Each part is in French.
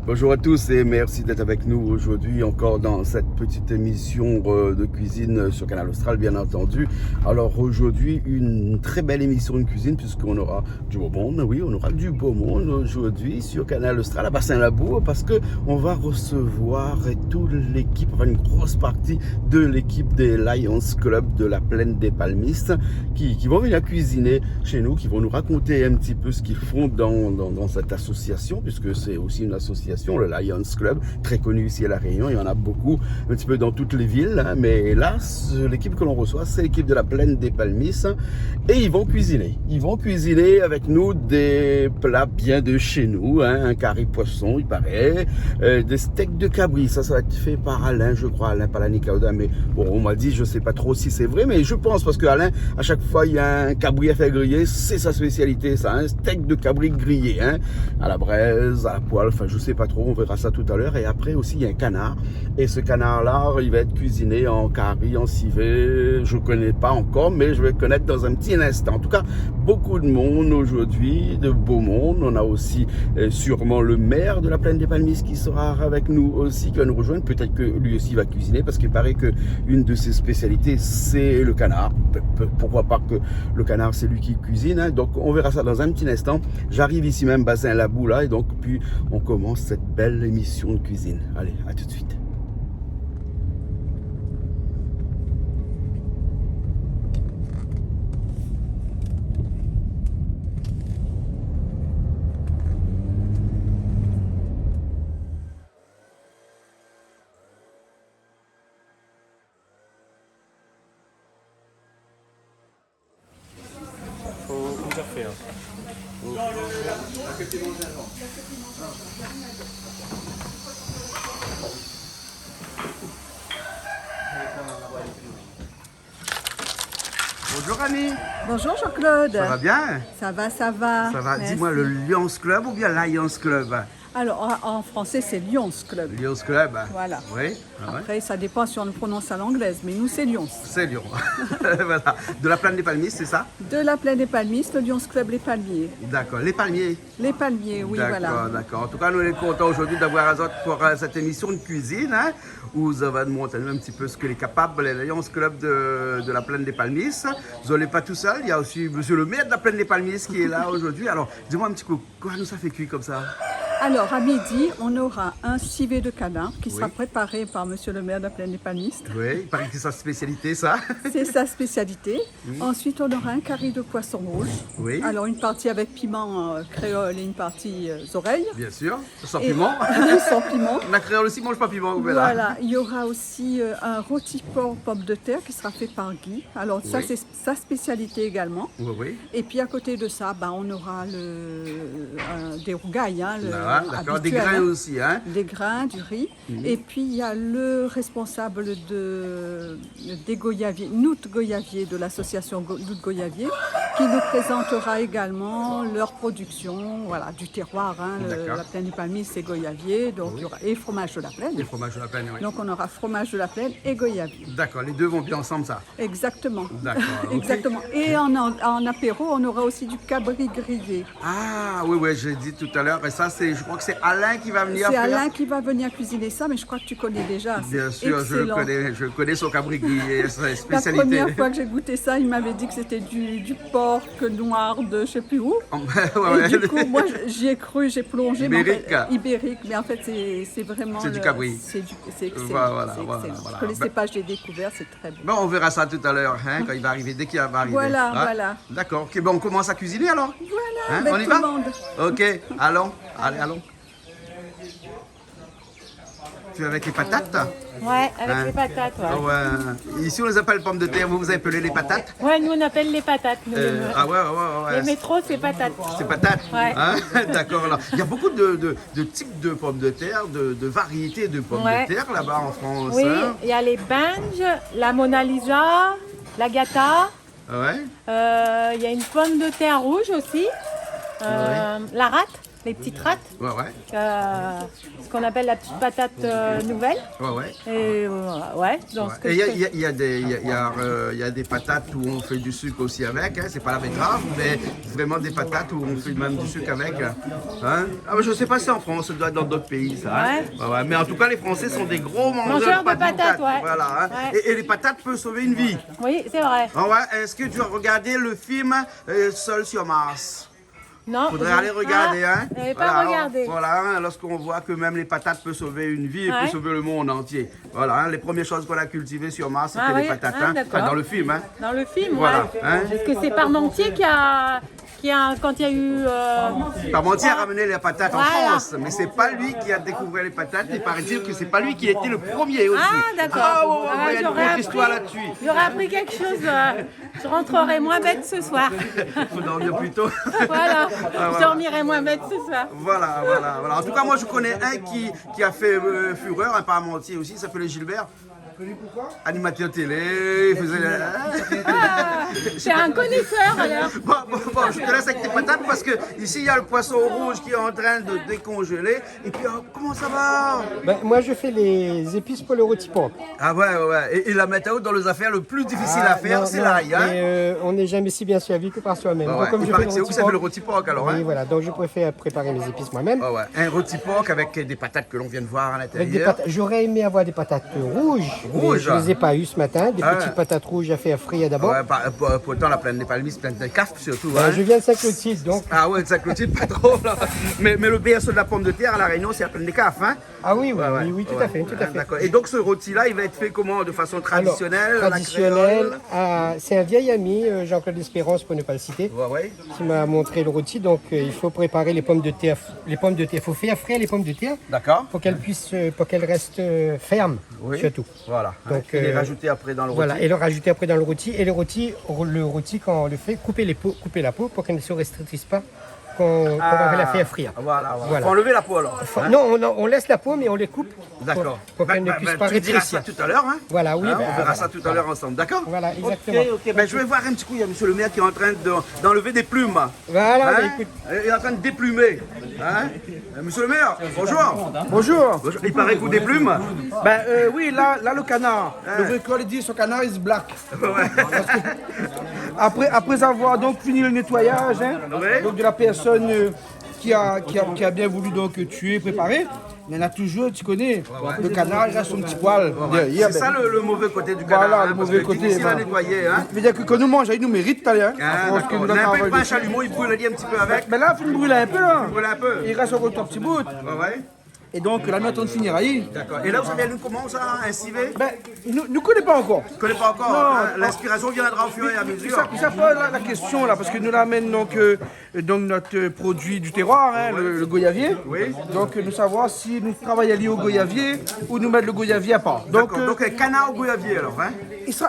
Bonjour à tous et merci d'être avec nous aujourd'hui encore dans cette petite émission de cuisine sur Canal Austral, bien entendu. Alors aujourd'hui, une très belle émission de cuisine puisqu'on aura du beau monde. Oui, on aura du beau monde aujourd'hui sur Canal Austral à Bassin-Labour parce que on va recevoir toute l'équipe, enfin une grosse partie de l'équipe des Lions Club de la Plaine des Palmistes qui vont venir cuisiner chez nous, qui vont nous raconter un petit peu ce qu'ils font dans cette association puisque c'est aussi une association, le Lions Club, très connu ici à La Réunion. Il y en a beaucoup, un petit peu dans toutes les villes, hein, mais là, l'équipe que l'on reçoit, c'est l'équipe de la Plaine des Palmistes et ils vont cuisiner. Ils vont cuisiner avec nous des plats bien de chez nous, hein, un carré poisson, il paraît, des steaks de cabri. Ça va être fait par Alain, je crois, Alain Palanicauda, mais bon, on m'a dit, je sais pas trop si c'est vrai, mais je pense parce que Alain, à chaque fois, il y a un cabri à faire griller, c'est sa spécialité, ça, un steak de cabri grillé, hein, à la braise, à la poêle, enfin, je sais pas trop, on verra ça tout à l'heure. Et après aussi il y a un canard, et ce canard là il va être cuisiné en curry, en civet, je connais pas encore mais je vais connaître dans un petit instant. En tout cas, beaucoup de monde aujourd'hui, de beau monde. On a aussi sûrement le maire de la Plaine des Palmistes qui sera avec nous aussi, qui va nous rejoindre. Peut-être que lui aussi va cuisiner parce qu'il paraît que une de ses spécialités c'est le canard. Pourquoi pas que le canard c'est lui qui cuisine, hein. Donc on verra ça dans un petit instant. J'arrive ici même Bassin-Labour là, et donc puis on commence cette belle émission de cuisine. Allez, à tout de suite. Faut déjà faire. Bonjour Annie. Bonjour Jean-Claude. Ça va bien? Ça va, ça va. Ça va. Merci. Dis-moi, le Lions Club ou bien Lions Club? Alors en français c'est Lions Club. Lions Club. Voilà. Oui. Ah ouais. Après ça dépend si on le prononce à l'anglaise, mais nous c'est Lions. C'est Lyon. Voilà. De la Plaine des Palmistes, c'est ça? De la Plaine des Palmistes, le Lions Club Les Palmiers. D'accord. Les palmiers. Les Palmiers, oui, D'accord, voilà. d'accord. En tout cas, nous sommes contents aujourd'hui d'avoir Azot pour cette émission de cuisine, hein, où vous allez nous montrer un petit peu ce qu'il est capable, les Lions Club de la Plaine des Palmistes. Vous n'êtes pas tout seul, il y a aussi monsieur le maire de la Plaine des Palmistes qui est là aujourd'hui. Alors, dis-moi un petit peu, quoi nous ça fait cuire comme ça? Alors à midi, on aura un civet de canard qui sera Oui. préparé par monsieur le maire de la Plaine des Palmistes. Oui, il paraît que c'est sa spécialité, ça. C'est sa spécialité. Ensuite, on aura un carré de poisson rouge. Oui. Alors une partie avec piment créole et une partie oreille. Bien sûr, sans Et- piment. Sans piment. La créole aussi mange pas piment, mais là. Voilà, il y aura aussi un rôti porc pomme de terre qui sera fait par Guy. Alors ça Oui. c'est sa spécialité également. Oui, oui. Et puis à côté de ça, on aura des rougailles, hein, Là, d'accord, des habituel, grains hein. aussi, hein. Des grains, du riz. Et puis il y a le responsable des Goyaviers, Nout Goyavier de l'association Nout Goyavier, qui nous présentera également leur production, voilà, du terroir, hein, D'accord. la Plaine du Palmistes, c'est Goyavier, donc il y aura et fromage de la Plaine. Les fromages de la Plaine, oui. Donc on aura fromage de la Plaine et Goyavier. D'accord, les deux vont bien ensemble, ça. Exactement. D'accord, ok. Exactement. Et en apéro, on aura aussi du cabri grillé. Ah, oui, oui, j'ai dit tout à l'heure, et ça, je crois que c'est Alain qui va venir C'est faire. Alain qui va venir cuisiner ça, mais je crois que tu connais déjà. C'est Bien sûr, excellent. je connais son cabri grillé, sa La spécialité. première fois que j'ai goûté ça, il m'avait dit que c'était du porc noir de je sais plus où. Ouais, Et du coup, moi, j'y ai cru, j'ai plongé. mais en fait, Ibérique. ibérique, mais en fait, c'est vraiment. C'est du cabri. C'est excellent. Voilà, c'est voilà, excellent. voilà. Je ne connaissais pas, j'ai découvert, c'est très bon. Bon, on verra ça tout à l'heure, hein, quand il va arriver, dès qu'il va arriver. Voilà, Hein? voilà. D'accord, ok, bon, on commence à cuisiner alors? Voilà, Hein, avec on y tout va? le monde. Ok, allons, allez, allons. Tu es avec les patates? Ouais, avec Hein? les patates, ouais. Ah ouais. Ici, on les appelle pommes de terre, vous appelez les patates? Ouais, nous on appelle les patates. Nous, Ah ouais, ouais, ouais. les métros, c'est patates. C'est patate. Ouais. Hein? D'accord. Alors, il y a beaucoup de types de pommes de terre, de variétés de pommes Ouais. de terre là-bas en France. Oui, hein. il y a les banges, la Mona Lisa, la Gata. Ouais. Il y a une pomme de terre rouge aussi. La rate. les petites rattes, Ouais, ouais. ce qu'on appelle la petite patate nouvelle. Ouais, ouais. Et ouais, donc ce que Et je fais- il y a des patates où on fait du sucre aussi avec, hein, c'est pas la betterave, mais vraiment des patates où on fait même du sucre avec. Hein. Ah, mais je sais pas si en France, ça doit être dans d'autres pays, ça. Hein. Ouais, mais en tout cas, les Français sont des gros mangeurs de patates. ouais. Voilà, hein. Ouais. Et les patates peuvent sauver une vie. Oui, c'est vrai. Ah ouais. Est-ce que tu as regardé le film Seul sur Mars? Non, Faudrait aller regarder, hein. Je n'avais pas regardé. Voilà, hein, lorsqu'on voit que même les patates peuvent sauver une vie et Ouais. peuvent sauver le monde entier. Voilà, hein, les premières choses qu'on a cultivées sur Mars, c'était Ah les oui, patates, ah, hein. d'accord. Enfin, dans le film, hein. Dans le film, Voilà, ouais. hein. Est-ce que c'est Parmentier qui a quand il y a eu... Parmentier a ramené les patates en Voilà. France, mais c'est pas lui qui a découvert les patates. Et paraît-il que c'est pas lui qui était le premier aussi. Ah, d'accord. Ah, ouais, Ah, il y a une j'aurais grosse histoire appris- là-dessus. J'aurais appris quelque chose. Je rentrerai moins bête ce soir. Faut dormir plus tôt. Voilà. voilà. Je dormirai moins bête ce soir. Voilà. En tout cas, moi je connais un qui a fait fureur, un Parmentier aussi, il s'appelait Gilbert. Animateur télé, il faisait. Ah, c'est un connaisseur alors. Bon, je te laisse avec tes patates parce que ici il y a le poisson rouge qui est en train de décongeler. Et puis, comment ça va? Ben, moi, je fais les épices pour le rôti porc. Ah ouais. Et la méthode dans les affaires le plus difficile à faire, Non, c'est non, l'ail. Hein? mais, on n'est jamais si bien servi que par soi-même. Ah Donc, ouais. comme Il je paraît fais que le c'est où rôti ça fait porc, le rôti porc alors. oui, Hein? voilà. Donc, je préfère préparer mes épices moi-même. Ah ouais. Un rôti porc avec des patates que l'on vient de voir à Avec des l'intérieur. patates. J'aurais aimé avoir des patates rouges. Rouges, mais je ne les ai pas eues ce matin. Des Ah. petites patates rouges à faire frire d'abord. Ouais, pourtant la plaine des Palmistes, pleine de café surtout. Ben, Hein? je viens de Saint-Clotilde, donc. Ah ouais, de Saint-Clotilde, pas trop là. Mais le berceau de la pomme de terre à la Réunion, c'est la plaine des cafes. Hein? Ah oui, oui, Ouais, oui, tout ouais. à fait, tout à fait. D'accord. Et donc ce rôti-là, il va être fait comment? De façon traditionnelle? Alors, à la traditionnel. créole? C'est un vieil ami, Jean-Claude Espérance, pour ne pas le citer, Ouais. qui m'a montré le rôti. Donc, il faut préparer les pommes de terre. Il faut faire frire les pommes de terre D'accord. pour qu'elles restent fermes, Oui. surtout. Voilà. Donc, et les rajouter après dans le rôti. Voilà, et le rajouter après dans le rôti. Et le rôti, quand on le fait, couper la peau pour qu'elle ne se restrictive pas quand on va la faire frire. Voilà. Voilà. Faut enlever la peau alors. Hein? Non, on laisse la peau, mais on les coupe D'accord. pour qu'elle ne puisse pas tu diras ça rétrécir. tout à l'heure. Hein? Voilà, oui. Hein, ben, on verra ça tout à l'heure ensemble. D'accord? Voilà, exactement. Ok. Ben, je vais voir un petit coup. Il y a monsieur le maire qui est en train d'enlever des plumes. Voilà, Hein? ben, écoute. Il est en train de déplumer. Hein? Monsieur le maire, bonjour. Bonjour. Bonjour. Il paraît que vous déplume. Ben oui, là le canard. Le bricoleur dit son canard is black. Après avoir donc fini le nettoyage, hein, Ouais. donc de la personne qui a bien voulu donc tuer, préparer, il y en a toujours, tu connais, le canard il a son petit poil derrière. C'est ça ben, le mauvais côté du canard. Voilà, hein, le parce mauvais que côté, difficile à voilà. nettoyer. Hein? Ça veut dire que quand nous mangeons, il nous mérite tout à l'heure. Ah, Parce que d'accord. nous On a un peu avons de pain chalumeau, il brûle un petit peu avec. Mais là, il faut nous brûler un peu là. Brûle un peu. Il reste encore un petit bout. Ouais. Et donc là, nous attendons de finir ailleurs. D'accord. Et là, vous avez lu comment ça, un civet? Ben, nous ne connaissons pas encore. Je ne connais pas encore. Non. Hein. L'inspiration viendra au fur et à mesure. Ça pose la question là, parce que nous l'amène donc notre produit du terroir, hein, le goyavier. Oui. Donc nous savoir si nous travaillons lié au goyavier ou nous mettre le goyavier à part. Donc, D'accord. Donc un canard au goyavier alors. Hein?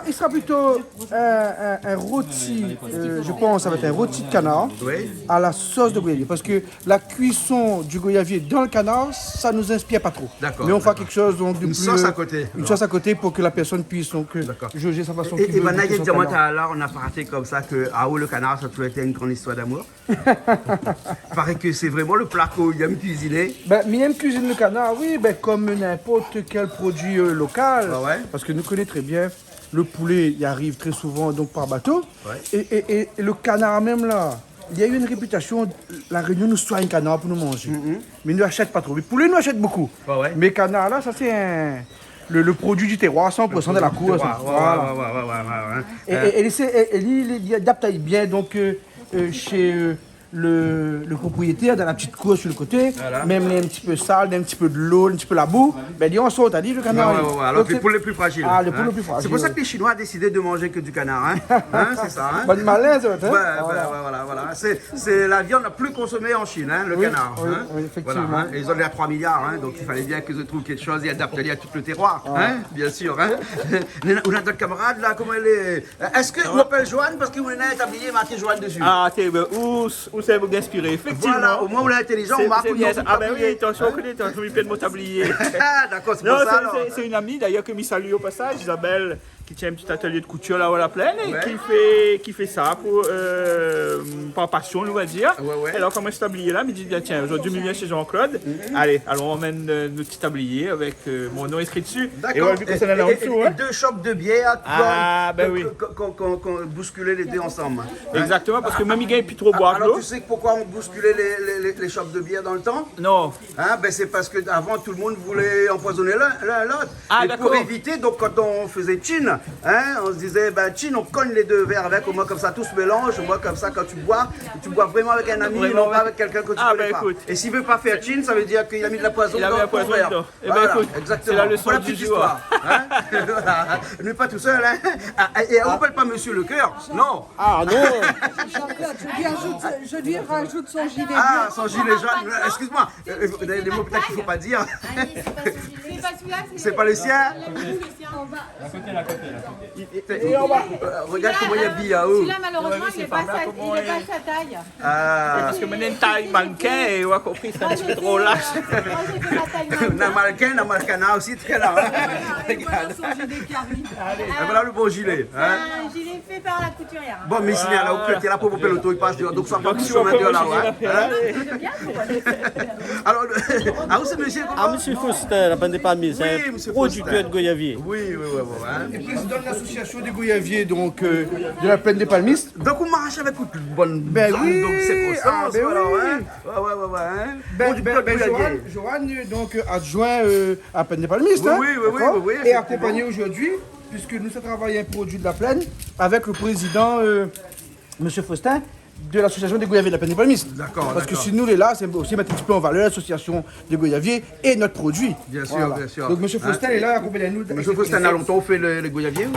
il sera plutôt un rôti, je pense, ça va être un rôti de canard Oui. à la sauce de goyavier. Parce que la cuisson du goyavier dans le canard, ça nous inspire pas trop. D'accord, Mais on fera d'accord. quelque chose donc de Une plus, sauce à côté, Une alors. sauce à côté pour que la personne puisse donc D'accord. jauger sa façon. Et qu'il veut maintenant, goûter son évidemment, canard. là, on n'a pas raté comme ça que ah oui, le canard, ça a toujours été une grande histoire d'amour. Il paraît que c'est vraiment le plat qu'il aime cuisiner. Ben, Miem cuisine le canard, oui, ben, comme n'importe quel produit local. Ah ouais. Parce que nous connaissons très bien, le poulet, il arrive très souvent donc par bateau. Ouais. Et le canard même là, il y a eu une réputation, la Réunion nous soigne canard pour nous manger. Mais nous n'achète pas trop. Le poulet nous achète beaucoup. Ah ouais. Mais canard là, ça c'est le produit du terroir, 100% de la cour. Voilà. Ouais. Et il adapte bien donc chez le propriétaire dans la petite cour sur le côté, Voilà. même les un petit peu sale, un petit peu de l'eau, un petit peu la boue, ben on saute, t'as dit le canard. Alors Donc, les c'est- poules les plus fragiles. Ah, les poules les plus fragiles, C'est pour ça ouais. que les Chinois ont décidé de manger que du canard. Hein? C'est ça. Hein? Bonne malaise, hein. Voilà. C'est la viande la plus consommée en Chine, hein, le Oui, canard. oui, hein. oui, effectivement. Voilà, hein. Et ils ont à 3 milliards, hein, donc il fallait bien qu'ils trouvent quelque chose et adaptent à tout le terroir. Hein, bien sûr. Hein. On a notre camarade là, comment elle est. Est-ce qu'on l'appelle Joanne parce qu'on est habillé marqué Joanne dessus? Ah, c'est où ça vous inspiré, effectivement. Voilà, au moins on est intelligent, on marque C'est où bien nous ça. sommes Ah, ben oui, tabliers. attention, on connaît, attention, il plein de mots tabliers. Ah, d'accord, c'est Non, pour ça alors. c'est une amie d'ailleurs que me salue au passage, Isabelle, qui tient un petit atelier de couture là-haut à la plaine et qui fait ça par passion, on va dire. Ouais. Et alors, comme ce tablier là, il me dit bien, tiens, aujourd'hui, je viens chez Jean-Claude. Allez, alors on emmène notre petit tablier avec mon nom inscrit dessus. Et on va vu que ça en dessous. Et deux chopes de bière Oui. qu'on bousculait les deux ensemble. Exactement, parce que même il gagne plus trop boire de Alors l'eau. tu sais pourquoi on bousculait les chopes de bière dans le temps? Non. Hein, ben c'est parce qu'avant tout le monde voulait empoisonner l'un l'autre. Ah, et d'accord. pour éviter, donc quand on faisait chin, hein, on se disait ben chin, on cogne les deux verres avec, au moins comme ça tout se mélange, au moins comme ça quand tu bois vraiment avec un ami, non pas avec quelqu'un que tu connais pas. Écoute. Et s'il veut pas faire chin, ça veut dire qu'il a mis de la poison dans ton verre. Eh ben Voilà, écoute, exactement. c'est la leçon Voilà, du petite jour. histoire. Hein. Voilà. Il n'est pas tout seul. Hein. Et on n'appelle pas Monsieur le Cœur. Non. Ah non. Jean-Claude, je lui rajoute son gilet. Ah, son gilet jaune. Excuse-moi. Vous avez des mots peut-être qu'il ne faut pas dire. C'est pas celui-là, C'est pas le sien. Regarde comment il y a Biaou. Celui-là, malheureusement, il n'est pas sa taille. Ah. Parce que maintenant, une taille mannequin et on a compris, c'est un petit peu trop lâche. Moi, j'ai fait ma taille N'a Malcana aussi très là. Regarde. Et voilà le beau gilet. Hein. Un gilet fait par la couturière. Bon, mais s'il est là, au là pour le l'auto, il passe donc ça va sur de là. Alors, ah, c'est monsieur comment? Ah, monsieur Faustin, la bande des palmiers, c'est Oui, un monsieur producteur Faustin. de goyavier. Oui. Hein. Et président de l'association des goyaviers donc, de la plaine des palmistes. Donc on marche avec une bonne Ben zone, oui. donc c'est pour ça. Ah, ben voilà, oui. hein. Ouais. Hein. Bon, du peuple goyavier. Johan, donc adjoint à Plaine des Palmistes. Oui, hein, oui, d'accord. oui, Et effectivement. accompagné aujourd'hui, puisque nous avons travaillé un produit de la plaine avec le président, Monsieur Faustin, de l'association des goyaviers de la Plaine des Palmistes. D'accord, Parce que d'accord. si nous, les là, c'est aussi mettre un petit peu en valeur l'association des goyaviers et notre produit. Bien sûr, bien sûr. Donc Monsieur Faustin est là, accompagné de nous. Monsieur Faustin, a longtemps fait les goyaviers?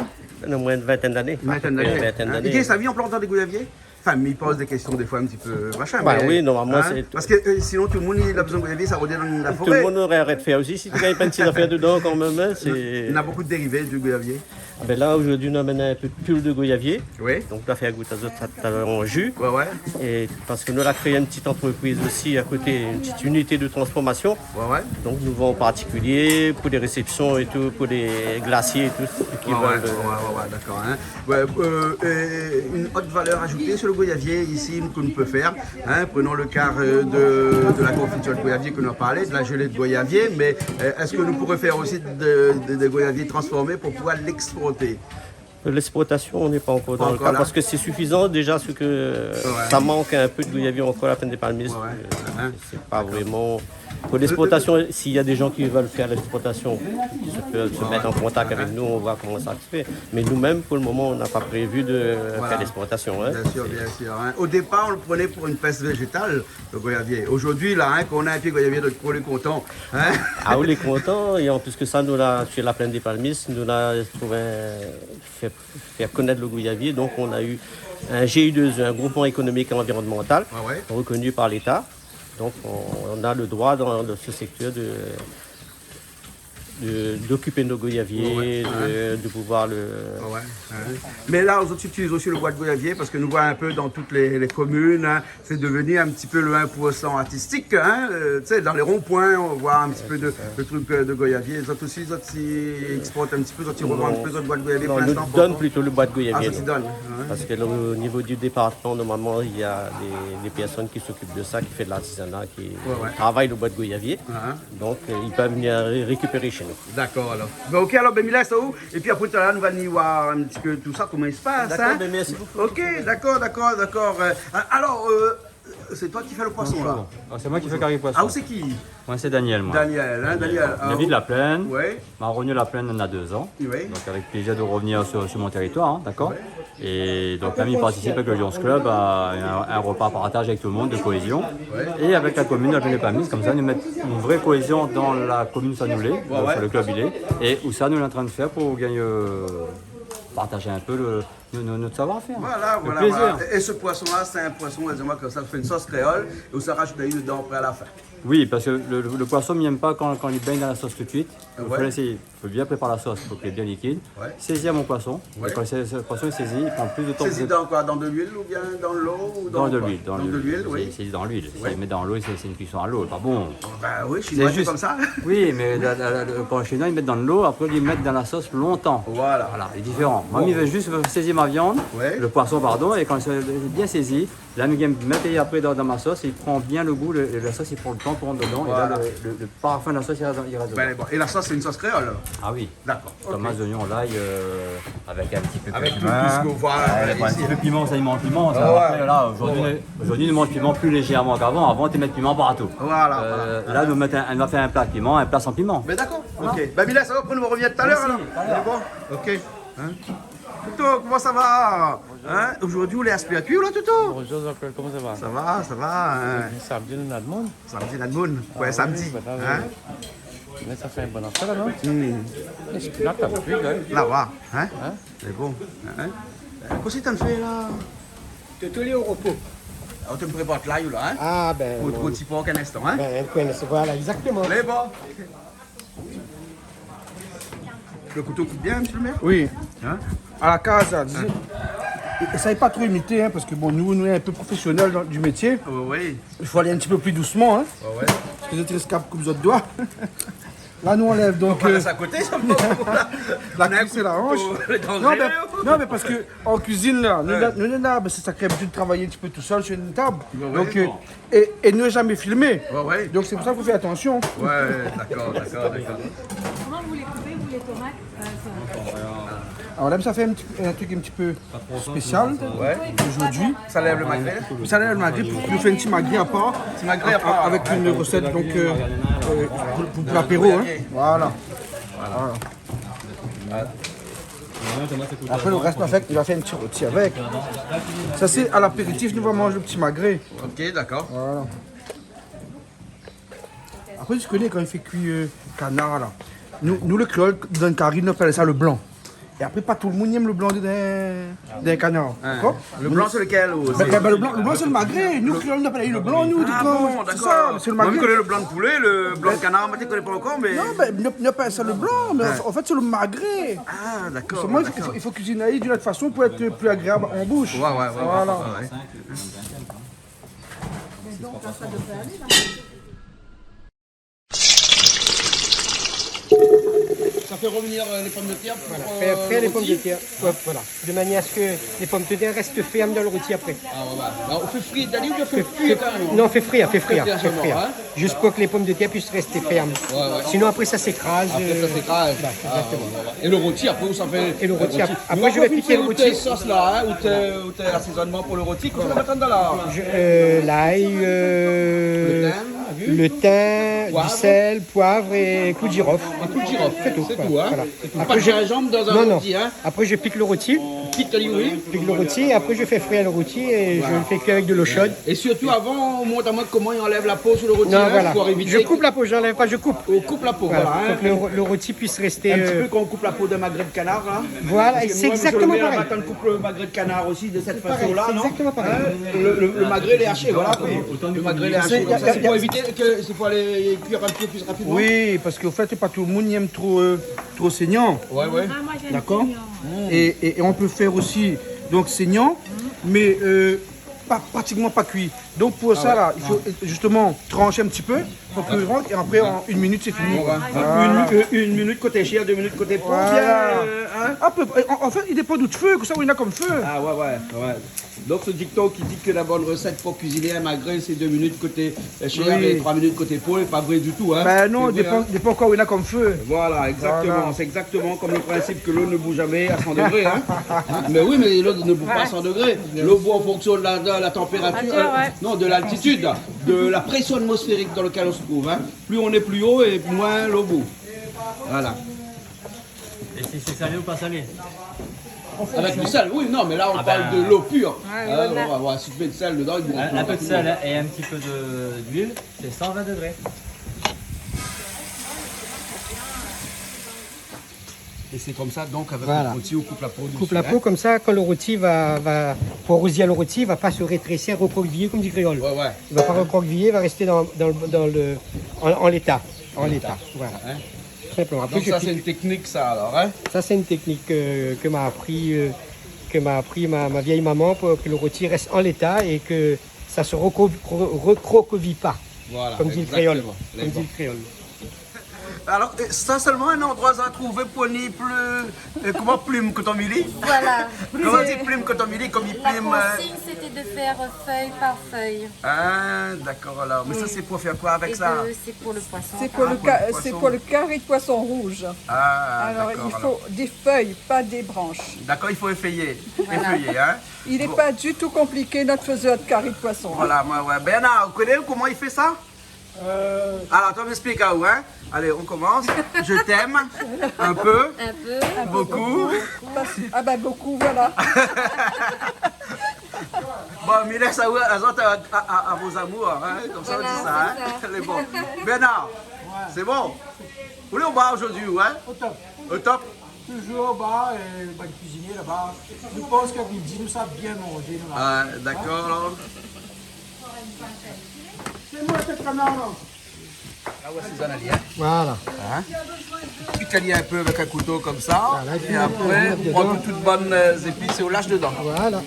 On a moins de vingtaine d'années. Une vingtaine Une d'années. vingtaine Hein. Il d'années. gagne sa vie en plantant des goyaviers? Enfin, mais il pose des questions des fois un petit peu machin. Bah mais, oui, normalement, hein, c'est- Parce que sinon, tout le monde il a besoin de goyavier, ça revient dans la Tout forêt. le monde aurait arrêté de faire aussi. Si tu gagnes pas de petites affaires dedans, quand même, hein, c'est. Il y a beaucoup de dérivés du goyavier. Ah ben là, aujourd'hui, on amène un peu de pull de goyavier. Oui. Donc, on a fait un goût à d'autres en jus. Ouais. Et parce que nous, on a créé une petite entreprise aussi à côté, une petite unité de transformation. Ouais. Donc, nous vendons en particulier pour des réceptions et tout, pour des glaciers et tout. ceux qui Ouais, veulent, d'accord. Hein. Ouais, une haute valeur ajoutée sur le goyavier ici qu'on peut faire. Hein. Prenons le cas de la confiture de goyavier que nous avons parlé, de la gelée de goyavier, mais est-ce que nous pourrions faire aussi des goyaviers transformés pour pouvoir l'exporter? L'exploitation, on n'est pas encore dans le encore cas là. parce que c'est suffisant déjà ce que ça manque un peu de goyavier encore à la Plaine des Palmistes. Hein. C'est pas vraiment. Pour l'exploitation, s'il y a des gens qui veulent faire l'exploitation, ils peuvent se mettre en contact avec nous, on voit comment ça se fait. Mais nous-mêmes, pour le moment, on n'a pas prévu de faire l'exploitation. Hein. Bien sûr. Hein. Au départ, on le prenait pour une peste végétale, le goyavier. Aujourd'hui, là, hein, quand on a un pied goyavier, on est content. Hein. Ah, on est content, et en plus que ça, nous, là, sur la Plaine des Palmistes, nous, là, faire connaître le goyavier. Donc, on a eu un GI2E, un groupement économique et environnemental, Ouais. reconnu par l'État. Donc, on a le droit dans ce secteur d'occuper nos goyaviers, de pouvoir le... Ouais. Mais là, on utilise aussi le bois de goyavier parce que nous voyons un peu dans toutes les communes, hein, c'est devenu un petit peu le 1% artistique. Hein, tu sais, dans les ronds-points, on voit un petit peu de trucs de goyavier. Les autres aussi, ils exportent un petit peu, ils revendent un petit peu de bois de goyavier Non, pour on nous l'instant. donne plutôt le bois de goyavier. Ah, ça t'y nous. donne. Hein. Parce que au niveau du département, normalement, il y a des personnes qui s'occupent de ça, qui font de l'artisanat, qui travaillent le bois de goyavier. Donc, ils peuvent venir récupérer chez nous. D'accord alors. Ben, ok, alors ben, Mila, ça où? Et puis après tout à l'heure, nous allons y voir un petit peu tout ça, comment il se passe. D'accord, Hein? ben, merci beaucoup. Ok, d'accord. Alors, c'est toi qui fais le poisson là? Ah, c'est moi qui fais carré poisson. Ah, où c'est qui? Moi, c'est Daniel, moi. Daniel, hein, Daniel. Je vis de la plaine. Oui. M'a revenu de la plaine il y a 2 ans. Oui. Donc, avec plaisir de revenir sur mon territoire, hein, d'accord. Et donc, même il participe avec le Lions Club à un repas partage avec tout le monde de cohésion. Et avec la commune de la Plaine des Palmistes, comme ça, nous mettons une vraie cohésion dans la commune Sanoulé, sur le club il est. Et où ça, nous est en train de faire pour gagner. Partager un peu notre savoir-faire. Voilà. Plaisir. Et ce poisson-là, c'est un poisson, excusez-moi, comme ça, fait une sauce créole et où ça rajoute dedans après à la fin. Oui, parce que le poisson n'aime pas quand il baigne dans la sauce tout de suite. Il faut Ouais. l'essayer. Il faut bien préparer la sauce pour qu'il est bien liquide. Ouais. Saisir mon poisson. Ouais. Et quand le poisson est saisi, il prend plus de temps. C'est dans quoi? Dans de l'huile ou bien dans l'eau ou Dans de quoi? l'huile. Dans de l'huile, oui. C'est dans l'huile. Ouais. Si met dans l'eau, c'est une cuisson à l'eau. Pas bon. Bah oui, je suis C'est juste juste- comme ça. Oui, mais quand chez nous, ils mettent dans de l'eau, après ils mettent dans la sauce longtemps. Voilà. Voilà, c'est différent. Moi, il veut juste saisir ma viande, Ouais. le poisson, pardon, et quand c'est bien saisi, là, il vient mettre après dans ma sauce, il prend bien le goût, la sauce, il prend le temps pour rentrer dedans, Voilà. et là, le parfum de la sauce, il reste dedans. Ben, bon. Et la sauce, c'est une sauce créole? Ah oui, D'accord. tomate, oignon, l'ail, avec un petit peu de Avec tout piment. ce qu'on voit Un ici. petit peu de piment, ça, il mange piment. Ça. Ah ouais. Après, là, aujourd'hui, nous mange piment plus légèrement qu'avant. Avant, tu mets piment partout. Voilà. Là, nous mettons elle va faire un plat de piment, un plat sans piment. Mais d'accord, ok. Bah Mila, ça va, après nous revient tout à l'heure alors. C'est bon? Ok. Hein? Toto, comment ça va? Hein? Aujourd'hui, on est aspiré à cuire là, Toto? Bonjour, Jean-Claude, comment ça va? Ça va. Hein? Samedi, nous avons monde. Samedi, la moon. Ouais, samedi. Voilà, Hein? Mais ça fait un bon affaire, non? Est-ce que là, t'as plus, là? Là, va. Hein? C'est bon. Hein? Qu'est-ce que tu fais là? Toto les au repos. On te prépare l'ail là, hein? Ah ben, Pour trop petit porc un instant, hein? voilà, exactement. Les bons. Le couteau coupe bien, monsieur le maire? Oui. Hein? À la case, essayez pas trop imiter, hein, parce que bon, nous, on est un peu professionnels du métier. Oui. Il faut aller un petit peu plus doucement, hein, Ouais. parce que vous êtes rescapés comme vous autres doigts. Là, nous, on lève donc. On reste à côté, ça me La cuisse, c'est la hanche. Non, mais parce que en cuisine, là, nous, là, ben, c'est sacré habitude de travailler un petit peu tout seul sur une table. Ouais, Donc, bon. et ne jamais filmer. Ouais. Donc, c'est pour ça qu'il faut faire attention. Ouais, d'accord. Comment vous les coupez, vous, les tomates Alors là, ça fait un truc un petit peu spécial aujourd'hui. Ça lève le magret? Ça lève le magret, nous fait un petit magret à part. Petit magret à part, Avec une recette donc, pour l'apéro. Hein. Voilà. Après, le reste, il va faire un petit rôti avec. Ça, c'est à l'apéritif, nous allons manger le petit magret. Ok, d'accord. Voilà. Après, tu connais quand il fait cuire canard, là. Nous, le créole, dans le carré, on appelle ça le blanc. Et après, pas tout le monde aime le blanc d'un canard. D'accord? Le blanc, c'est lequel? Le blanc, c'est le magret. Nous, créole, on appelle le blanc, nous. Ah bon, c'est ça, d'accord. c'est le Moi, je magret. connais le blanc de poulet, le blanc de canard, moi, je ne connais pas encore, mais... Non, mais on appelle ça le blanc, mais en fait, c'est le magret. Ah, d'accord. Moi, il faut cuisiner d'une autre façon pour être plus agréable en bouche. Ouais. Voilà. Ça fait revenir les pommes de terre pour... Et après, les pommes de terre. Ouais, voilà. De manière à ce que les pommes de terre restent fermes dans le rôti après. On fait frire, Dani, ou on fait cuire carrément? Non, fait frire. seulement, hein? Juste pour que les pommes de terre puissent rester fermes. Sinon, après, ça s'écrase. Après, ça s'écrase. Et le rôti, après, où ça fait... Et le rôti, après, je vais piquer le rôti. Tes sauces là, hein, ou tes assaisonnements pour le rôti, qu'on va mettre dans la... L'ail, le thym, du sel, poivre et clou de girofle. Un coup de girofle, c'est tout, hein? Voilà. Pas de gingembre dans un Non. rôti, hein? Après, je pique le rôti. Pique oui. Je pique le rôti et après, je fais frire le rôti et je le fais cuire avec de l'eau chaude. Et surtout, avant, on montre à moi comment il enlève la peau sur le rôti, Non, hein, voilà. pour éviter... Je coupe la peau, j'enlève pas, je coupe. On coupe la peau, Voilà. voilà, hein. Pour que le rôti puisse rester. Un petit peu quand on coupe la peau d'un magret de canard, là. Voilà, Parce que c'est moi, exactement monsieur le maire, pareil. Maintenant, on coupe le magret de canard aussi de cette pareil, façon-là, c'est non? exactement pareil. Hein, le magret, il est haché, voilà. Le magret, il est haché. Comme ça, c'est pour éviter que... C'est pour aller cuire un peu plus rapidement. Oui, parce qu'au fait, pas tout le monde aime trop saignant. Ouais. Ah, moi, j'aime D'accord. saignant. Et on peut faire aussi donc saignant, mais pratiquement pas cuit. Donc pour ça, là, il faut justement trancher un petit peu pour que rentre et après en 1 minute c'est fini. Une minute côté chair, 2 minutes côté peau. Voilà. Hein? À peu près. En fait, il dépend d'où de feu, que ça, où il y en a comme feu. Ah ouais. Donc ce dicton qui dit que la bonne recette pour cuisiner un magret, c'est 2 minutes côté chair Oui. et 3 minutes côté peau, c'est pas vrai du tout. Hein? Ben non, C'est vrai, hein? dépend encore où il y en a comme feu. Voilà, exactement. Voilà. C'est exactement comme le principe que l'eau ne bout jamais à 100 degrés. Hein? Mais oui, mais l'eau ne bout pas à 100 degrés. L'eau bout en fonction de la température, non, de l'altitude, de la pression atmosphérique dans laquelle on se trouve. Hein? Plus on est plus haut et moins l'eau bout. Voilà. Et si c'est salé ou pas salé? Avec du sel, oui, non, mais là on parle de l'eau pure. Ouais, Si tu mets de sel dedans, il bout Un peu de sel et un petit peu d'huile, c'est 120 degrés. Et c'est comme ça, donc avec Voilà. le rôti, on coupe la peau. Coupe la peau comme ça, quand le rôti pour rosir le rôti, il va pas se rétrécir, recroqueviller comme du créole. Ouais, ouais. Il va pas recroqueviller, il va rester en l'état. En l'état, voilà. Hein. Tout simplement. Après, Donc ça, c'est une technique, ça, alors, hein? ça, c'est une technique que m'a appris ma vieille maman pour que le rôti reste en l'état et que ça se recroqueville pas, Voilà. comme dit le créole. exactement. Comme dit le créole. Alors, ça seulement un endroit à trouver pour ni comment plume que ton mili? Voilà. Comment dit plume que ton mili, comme il La plume? consigne, c'était de faire feuille par feuille. Ah, d'accord, alors. Mais ça, c'est pour faire quoi avec Et ça? c'est pour le poisson. C'est pour, c'est pour le carré de poisson rouge. Ah, Alors d'accord, il faut des feuilles, pas des branches. D'accord, il faut effeuiller. Effeuiller, hein? Il n'est Bon. pas du tout compliqué notre faiseur de carré de poisson. Voilà, moi, ouais. Bernard, vous connaissez comment il fait ça? Alors, toi, m'explique à où, hein? Allez, on commence. Je t'aime. Un peu. Un peu. Beaucoup. Ah bah beaucoup, voilà. Bon, mais laisse à vos amours, hein? Comme ça, on dit ça, hein? Elle est bon. Bernard, c'est bon? Où est-ce qu'on va aujourd'hui, hein? Au top. Au top? Toujours au bas, et le cuisinier là-bas. Je pense qu'à midi, nous savons bien manger. Nous, là. Ah, d'accord, alors. C'est moi cette canard là. Là, voici Zanali, hein? Voilà. Picailler un peu avec un couteau comme ça. Voilà, et puis Et après, on prend toutes bonnes épices et on lâche dedans. Voilà.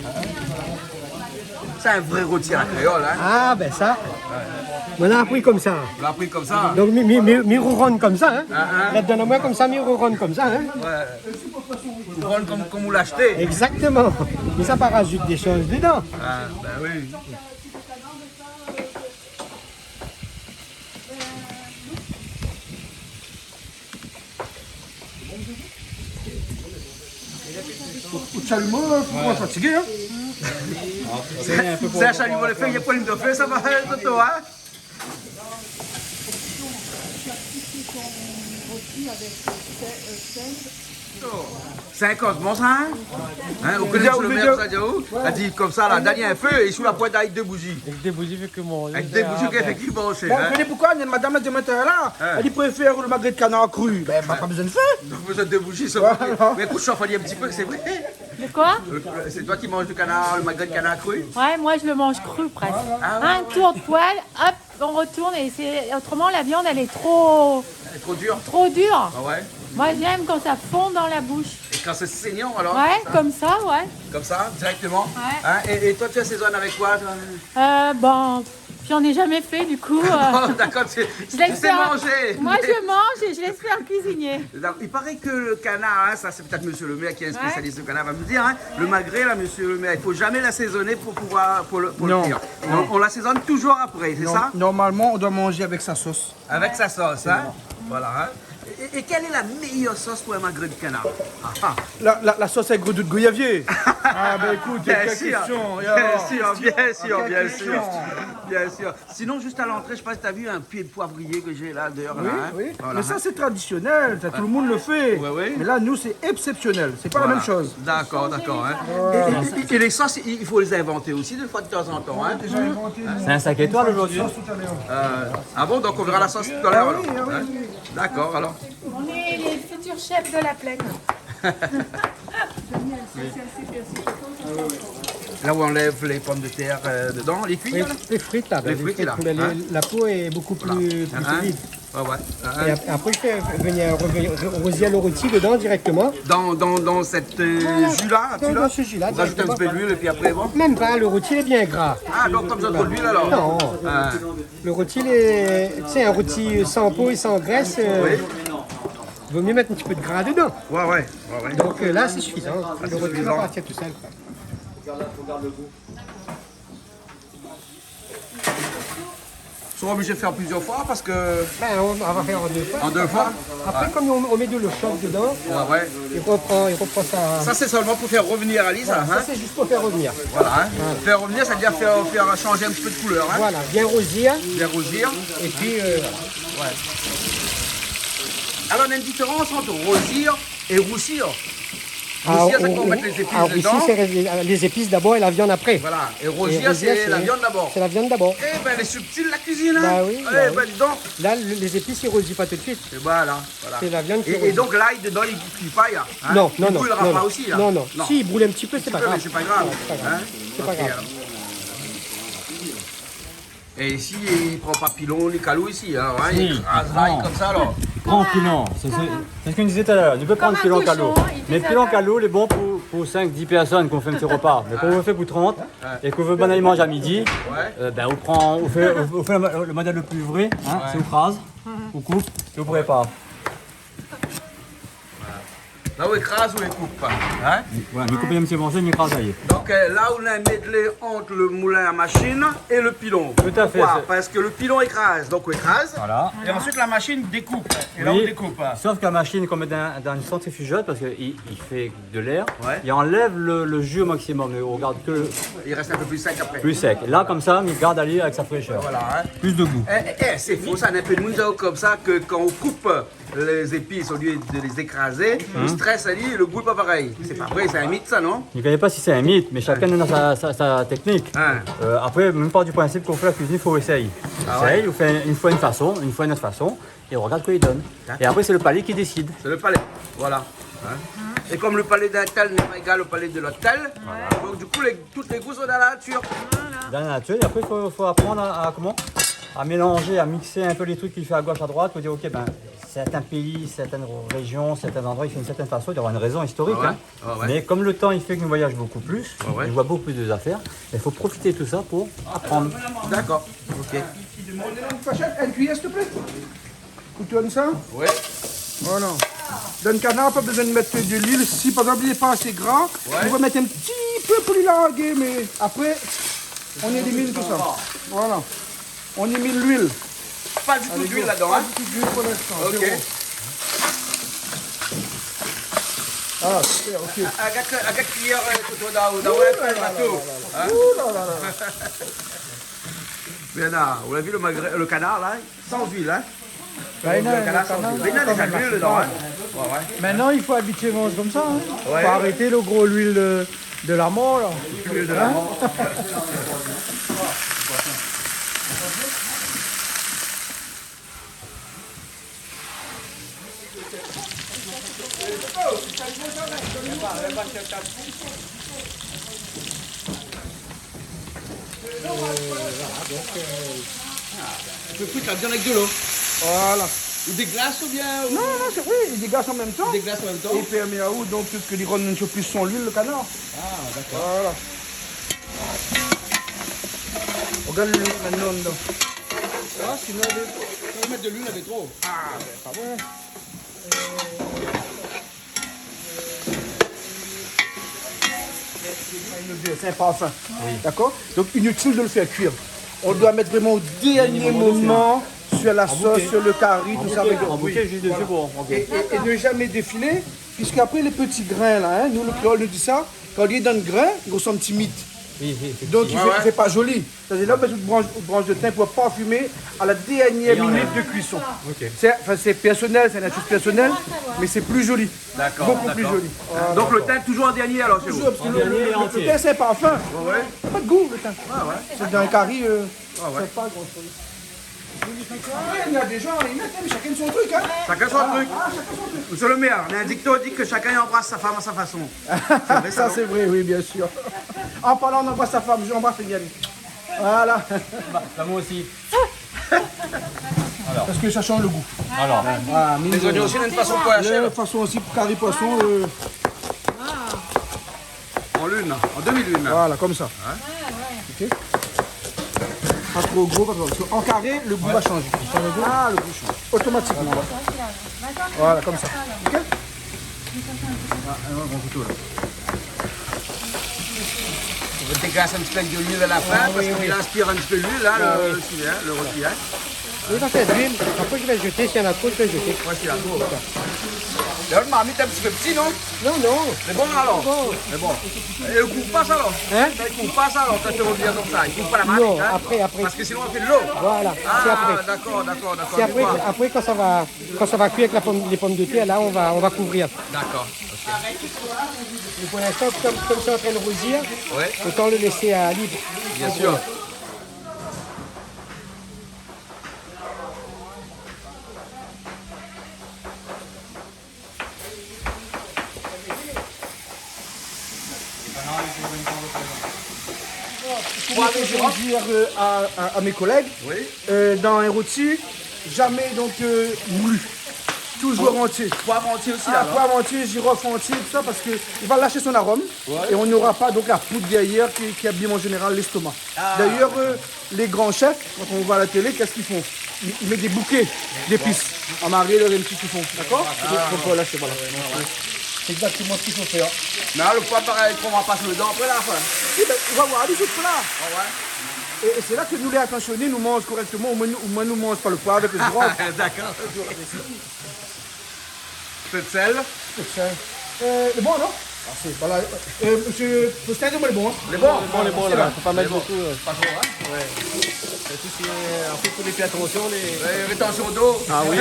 C'est un vrai rôti à la créole, hein? Ah, ben ça. On a appris comme ça. On l'a pris comme ça. Donc, mi ronronne comme ça. Hein. Ah. La donne moi comme ça, mi ronronne comme ça. Hein. Ouais. Vous prenez comme vous l'achetez. Exactement. Mais ça pas rajoute des choses dedans. Ah, ben oui. Au chalumeau, il faut pas fatiguer. Hein. C'est un chalumeau, le fait, il y a pas une de feu, ça va faire tout, hein? C'est un cosmos, hein? Vous connaissez le maire, ça dit où? Elle dit comme ça, là, dernier un feu et sous la pointe avec deux bougies. Avec des bougies, vu que mon. Avec deux bougies qu'effectivement, c'est. Bon, vous savez pourquoi madame la diamantaire là, elle préfère le magret de canard cru. Ben, pas besoin de feu. Vous avez deux bougies, ça Voilà. va. Mais écoute, je un petit peu, c'est vrai. De quoi? C'est toi qui manges du canard, le magret de canard cru? Ouais, moi je le mange cru presque. Ah ouais. Un tour de poêle, hop, on retourne et c'est autrement la viande elle est trop C'est trop dur. dure. Ah ouais. Moi j'aime quand ça fond dans la bouche. Et quand c'est saignant, alors? Ouais, comme ça, ouais. Comme ça, directement? Ouais. Hein, et toi, tu assaisonnes avec quoi? Toi Bon, j'en ai jamais fait du coup. Oh, d'accord, tu Je laisse sais faire- manger. Moi je mange et je laisse faire le cuisinier. Il paraît que le canard, hein, ça c'est peut-être Monsieur le maire qui est un spécialiste du canard, va me dire, hein, le magret, là, Monsieur le maire, il ne faut jamais l'assaisonner pour pouvoir le Non. cuire. On l'assaisonne toujours après, c'est ça? Normalement, on doit manger avec sa sauce. Avec sa sauce, hein? Voilà. Hein? Et quelle est la meilleure sauce pour un magret de canard? Ah, La sauce avec goudou de goyavier. Ah ben écoute, bien quelle sûr, question. bien sûr. Sinon, juste à l'entrée, je sais pas si tu as vu un pied de poivrier que j'ai là, dehors. Oui, là, hein? oui. Voilà, Mais ça hein. c'est traditionnel, ça, tout le monde le fait. Ouais, ouais. Mais là, nous, c'est exceptionnel. C'est pas la même chose. D'accord. Hein. Et les sauces, il faut les inventer aussi de fois de temps en temps. Hein? C'est un 5 étoiles aujourd'hui. Ah bon, donc on verra la sauce tout à l'heure. alors. Hein? D'accord, alors. On est les futurs chefs de la plaine. Là où on lève les pommes de terre dedans, les cuits. là? Les frites là. Les frites, là. mais Hein. la peau est beaucoup plus Hein? solide. Ouais. Et après, je fais venir rosir le rôti dedans directement. Dans cette jus-là, Dans ce jus-là, on rajoute un petit peu d'huile et puis après, bon. Même pas, le rôti est bien gras. Ah, donc comme ça, trop d'huile alors? Non, Ah, le rôti, c'est un rôti sans peau et sans graisse. Vaut mieux mettre un petit peu de gras dedans. ouais. Donc là, c'est suffisant. Le rôti va partir tout seul. Ils sont obligés de faire plusieurs fois parce que. Ben, on va faire en deux fois. En deux fois? Après, comme on met de l'eau chaude dedans, Ouais. il reprend ça. Ça, c'est seulement pour faire revenir Alice, Ça, hein? c'est juste pour faire revenir. Voilà, hein? Faire revenir, ça veut dire faire changer un petit peu de couleur, hein? Voilà, bien rosir. Bien rosir. Et puis, voilà. Alors, on a une différence entre rosir et roussir. Rosière, c'est qu'on met les épices alors dedans. ici, c'est les épices d'abord et la viande après. Voilà. Et Et rosière, c'est la viande d'abord. C'est la viande d'abord. Eh ben, elle est subtile la cuisine, hein. Bah oui, Eh bah ben, oui. dis donc. Là, les épices, ils ne rosissent pas tout de suite. Et voilà. C'est la viande qui Et rosisse. donc l'ail dedans, il ne cuit pas, hein. Non, Il non, non. brûlera non, pas non. aussi, là. Non, non. Si, il brûle un petit peu, c'est pas Mais grave. c'est pas grave. C'est pas grave. Hein. C'est pas Ok, grave. alors. Et ici, il prend pas pilon ni calou ici, hein. Ouais, il Si, écrase il l'ail prend. comme ça, alors. Prends pilon. C'est ce qu'on disait tout à l'heure. Tu peux prendre un pilon cochon, calot. il fait Mais ça pilon comme- calot, il est bon pour 5-10 personnes qu'on fait un petit repas. Mais quand on fait pour 30 et qu'on veut bien manger à midi, ben on fait le modèle le plus vrai, hein, c'est on crase, on coupe et on prépare. Là, on écrase ou on coupe. Hein? Voilà, on coupe un petit morceau, on écrase ailleurs. Donc là, on a un medley entre le moulin à machine et le pilon. Tout à fait, Pourquoi? c'est- Parce que le pilon écrase, donc on écrase. Voilà. Et ensuite, la machine découpe. Et là, Oui, on découpe. sauf que la machine qu'on met dans une centrifugeuse, parce qu'il fait de l'air, Ouais. il enlève le jus au maximum. On regarde que le Il reste un peu plus sec après. plus sec. Là, comme ça, on garde aller avec sa fraîcheur. Voilà. Hein? Plus de goût. C'est faux, ça. On a un peu de mounzao comme ça que quand on coupe les épices, au lieu de les écraser, on stresse à lui et le goût n'est pas pareil. C'est pas vrai, c'est un mythe, ça, non? Je ne connais pas si c'est un mythe, mais chacun a sa technique. Hein. Après, même pas du principe qu'on fait la cuisine, il faut essayer. Ah Essaye, on fait une fois une façon, une fois une autre façon, et on regarde quoi il donne. Et après, c'est le palais qui décide. C'est le palais. Voilà. Hein? Et comme le palais d'un tel n'est pas égal au palais de l'autre tel, donc du coup, toutes les goûts sont dans la nature. Dans la nature, et après, il faut apprendre à mélanger, à mixer un peu les trucs qu'il fait à gauche, à droite, pour dire, ok, ben, certains pays, certaines régions, certains endroits, il fait d'une certaine façon, il y aura une raison historique. Ah ouais, hein. ah ouais. Mais comme le temps, il fait que nous voyage beaucoup plus, Ah ouais. on voit beaucoup plus de affaires, il faut profiter de tout ça pour apprendre. D'accord. Ok. Une cuillère, s'il te plaît. Tu donnes ça? Ouais. Voilà. Dans le canard, pas besoin de mettre de l'huile. Si par exemple il n'est pas assez gras, on va mettre un petit peu pour l'élaguer, mais après, on élimine tout ça. Voilà. On élimine l'huile. Pas du tout d'huile là-dedans. Pas Hein? du tout d'huile pour l'instant. Ok. zéro. Ah, super, ok. Avec cuillère, ouais, bateau. Hein? Ouh là là là. Bien là, vous l'avez vu le canard là, sans huile, hein? Là, il y a Le canard sans huile. Mais il y a déjà de l'huile dedans, hein? Ouais, ouais. Maintenant, il faut habituer manger comme ça. Hein. Ouais. Faut arrêter le gros l'huile de la mort, là. L'huile de la mort. Tu peux foutre la viande avec de l'eau. Voilà. Ou des glaces ou bien. Non, non, c'est oui, il dégage en même temps. Des glaces en même temps. Et il permet à où, donc, que il rend un peu plus son huile, le canard. Ah, d'accord. Voilà. Regarde l'huile maintenant dedans. Ah, sinon, on va mettre de l'huile avec trop. Ah, ben, pas bon. C'est un parfum. D'accord? Donc inutile de le faire cuire. On doit mettre vraiment au dernier moment sur la sauce, sur le curry, tout ça. avec le- oui. juste dessus pour. Et ne jamais défiler, puisqu'après les petits grains là, hein, nous le créole nous dit ça, quand il est dans le grain, il ressemble un petit mythe. Donc il ne fait pas joli. C'est là, une branche de thym pour parfumer à la dernière minute de cuisson. C'est personnel, c'est une chose personnelle, mais c'est plus joli. D'accord. Beaucoup plus joli. Donc le thym toujours en dernier alors chez vous. Toujours, parce que le thym c'est un parfum. Ouais. Il n'y a pas de goût le thym. C'est dans un curry, ouais. c'est pas grand chose. Il y a des gens, ils mettent, mais chacun son truc. Hein. Chacun son truc. Monsieur le maire, on a un dicton dit que chacun embrasse sa femme à sa façon. vrai, Ça non c'est vrai, oui, bien sûr. En parlant, on embrasse sa femme, j'embrasse Yann. Voilà. Là, moi aussi. Parce que ça change le goût. Alors, Ah, Les oignons aussi, on a une façon pour hacher. de façon aussi, pour curry poisson, En lune, en demi-lune. voilà, comme ça. Ok. Pas trop gros, pas trop. Parce qu'en carré, le goût va changer. Ah, le goût change. Automatiquement. Voilà, comme ça. Ok. On va dégasser un petit peu avec de l'huile à la fin parce qu'il inspire un petit peu l'huile, hein, le rôti. Hein. Oui, dans cette huile, après je vais jeter, s'il y en a trop, je vais jeter. Ouais, c'est la cour. D'ailleurs, marmite un petit peu petit, non? Non, non. C'est bon alors? Bon. C'est bon. Et il couvre pas ça alors? Hein? Il couvre pas ça alors quand tu reviens comme ça. Il couvre pas la marmite. Non, hein? après. Parce que sinon on fait de l'eau. Voilà, c'est Ah, après. d'accord. C'est après quand ça va cuire avec les pommes de terre, là on va couvrir. D'accord. Et pour l'instant, comme c'est en train de rosir, Ouais. autant le laisser à libre. Bien sûr. Pour dire à mes collègues, Oui. dans un rôti, jamais donc moulu. Toujours entier. Poivre entier aussi Ah, là. poivre entier, girofle entier, tout ça, parce qu'il va lâcher son arôme et on n'aura pas donc la poudre derrière qui abîme en général l'estomac. D'ailleurs, les grands chefs, quand on voit à la télé, qu'est-ce qu'ils font? Ils mettent des bouquets d'épices à marier leur petit qu'ils font. D'accord? Donc voilà, c'est voilà. C'est exactement ce qu'il faut faire. Mais là, le poivre pareil, on va passer le dent après la fin. Et ben, on va voir les autres plats. Et c'est là que nous les attentionnés nous mangent correctement, au moins nous mange pas le poivre avec le girofle. D'accord. Peu de sel. Le bon, non? Ah, c'est voilà. Monsieur Postin, dis-moi le bon. Hein? Les bons. Les bons là, faut pas mettre beaucoup. Pas trop, hein? C'est tout ce qui est. En fait, pour les pieds, attention, les. Rétention d'eau. Ah oui.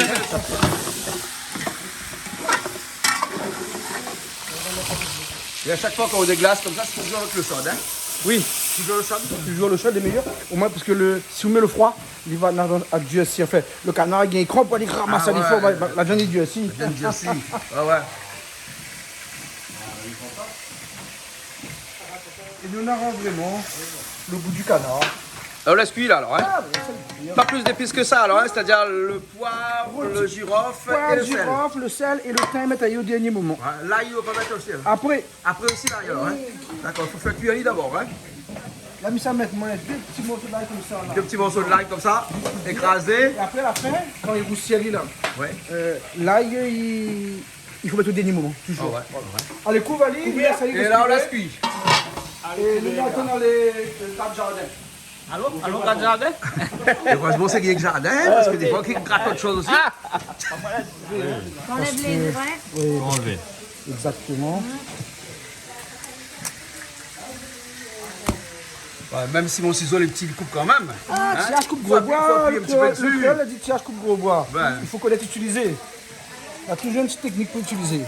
Et à chaque fois qu'on déglace comme ça, c'est toujours avec le chaude, hein? Oui. Toujours le chaude. Toujours le chaud est meilleur. Au moins, parce que si on met le froid, il va à Dieu aussi. En fait, le canard, il y a un crampe, il ramasse Ah, il faut, la viande est Dieu aussi. Bien dit aussi. Ouais. Et nous, on aura vraiment le goût du canard. Alors laisse cuire là alors, hein? Ah, oui, ça le cuire. Pas plus d'épices que ça alors, hein? C'est-à-dire le poivre, le girofle et Poivre, le sel. girofle, le sel et le thym mettre au dernier moment. Ouais, l'ail, on va pas mettre aussi. Hein? Après, Après aussi l'ail alors, hein? D'accord, il faut faire cuire l'ail d'abord, hein? là, mais ça mettre moi deux petits morceaux d'ail comme ça. Là. Deux petits morceaux de l'ail comme ça, écrasés. Et après, à la fin, quand il roussillait là, Ouais. l'ail, il faut mettre au dernier moment, toujours. Ah ouais. Allez, couvre l'ail, Et là on laisse cuire. Et nous mettons dans les tables jardin. Allô, grand jardin? Et heureusement c'est qu'il y a que jardin, parce que des fois qu'il gratte autre chose aussi. T'enlèves les grains. Enlever. Exactement. Ouais, même si mon ciseau les petits coupe quand même. Ah, Hein? tirage coupe Faut gros appuyer- faut bois, appuyer un petit peu dessus. le créole a dit tirage coupe gros bois. Ouais. Il faut connaître utiliser. Il y a toujours une petite technique pour utiliser.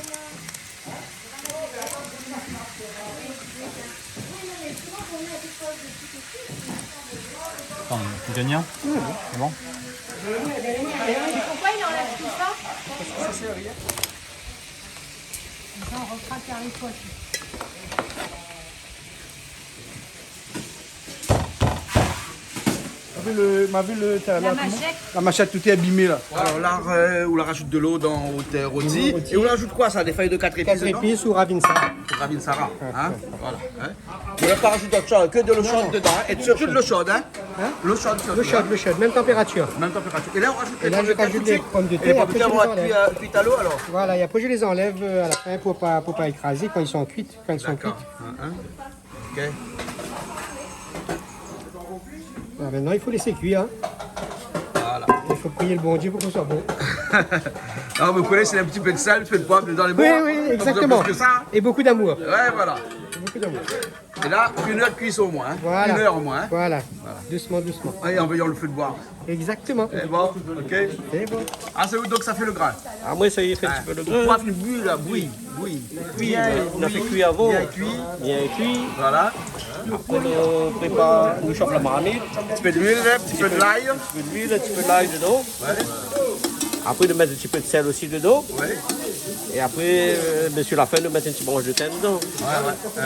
Attends, gagnant. C'est bon. Pourquoi il enlève tout ça? Ça sert à rien. On refera faire les poches. M'a vu le La machette. la machette, tout est abîmé là. Alors là, on la rajoute de l'eau dans au thé rôti. Et on rajoute quoi ça? Des feuilles de 4 épices 4 dedans? épices ou ravinsa. Ravine Sarah. Hein? Voilà. Hein? On n'a pas rajouté autre chose, que de l'eau chaude dedans. Hein? Et surtout de l'eau chaude. Hein? L'eau chaude. Le chaud, même température. Même température. Et là, on rajoute Et là, je rajoute les pommes de Et les terre. pommes de terre vont être cuites à l'eau alors? Voilà, et après je les enlève à la fin pour pas écraser quand ils sont cuits. Quand ils sont cuits. D'accord. Hein? Ok. Ah, maintenant, il faut laisser cuire. Hein. Voilà. Il faut prier le bon Dieu pour que ce soit bon. Alors, vous connaissez, c'est un petit peu de sel, un petit peu de poivre dans les Oui, bois. oui, exactement. Plus que ça. Et beaucoup d'amour. Ouais, voilà. Beaucoup d'amour. Et là, 1 heure de cuisson au moins. Hein? Voilà. 1 heure au moins. Hein? Voilà. Doucement, doucement. Et en veillant le feu de bois. Exactement. C'est bon, ok. C'est bon. Ah, c'est où donc ça fait le grain? Ah, moi, ça y est, fait un petit peu de Le grain. poivre, il bouille là, bouille. On a fait cuire avant. Bien cuit. Bien cuit. Voilà. Après, on prépare, on chauffe la marmite. Un petit peu d'huile, un petit peu de l'ail. Un petit peu d'huile, un petit peu d'ail dedans. Après, de mettre un petit peu de sel aussi dedans. Ouais. Et après, sur la fin, de mettre un petit branche de thym dedans.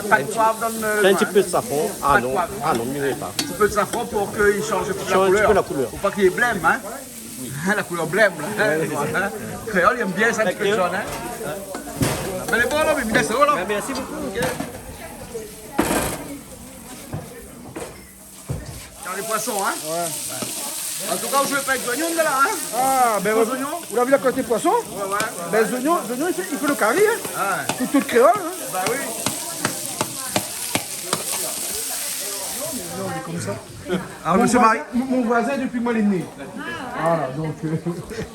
Pas de poivre dans le Un petit grain. peu de safran. Pas de poivre. Ah non, mieux pas. Un petit peu de safran pour qu'il change un petit peu Change un petit peu la la couleur. couleur. Faut pas qu'il y ait blême, hein. La couleur blême, là. Hein? Créole, il aime bien ça, un petit peu de jaune, hein. Mais les bons, là, mais bien, c'est bon, là. Merci beaucoup. Dans les poissons, hein. Ouais. En tout cas, je vais pas avec l'oignon de là, hein. Ah, ben Les oignons. vous l'avez vu la côté poisson? Ouais. Ben les oignons, il faut le carré, hein. Ouais. Tout créole, hein. Bah oui. Non, mais comme ça. ça. Alors, monsieur Marie. Mon voisin depuis que moi il est né. Voilà, donc.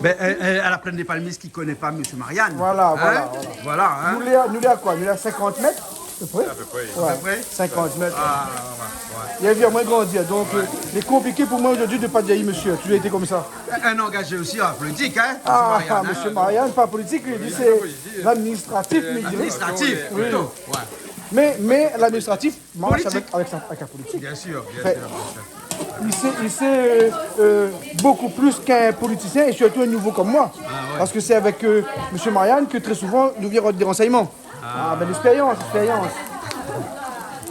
Ben, elle a plein des palmistes qui ne connaissent pas monsieur Marianne. Voilà, Hein? voilà. Voilà, hein. Nous, il est à quoi? Nous, il est à 50 mètres à peu près. À peu près. Ouais, À peu près. 50 mètres. Ah, ouais. Il a vu à moins grandir. Donc, il est compliqué pour moi aujourd'hui de ne pas dire monsieur. Tu as été comme ça. Un engagé aussi en politique, hein, Ah, monsieur Marianne. monsieur Marianne, pas politique, il dit c'est l'administratif. Administratif, Oui. plutôt. Ouais. Mais l'administratif marche Politique. avec la politique. Bien sûr, bien Fait- sûr. Il sait beaucoup plus qu'un politicien et surtout un nouveau comme moi. Parce que c'est avec monsieur Marianne que très souvent nous vient des renseignements. Ah, ben l'expérience.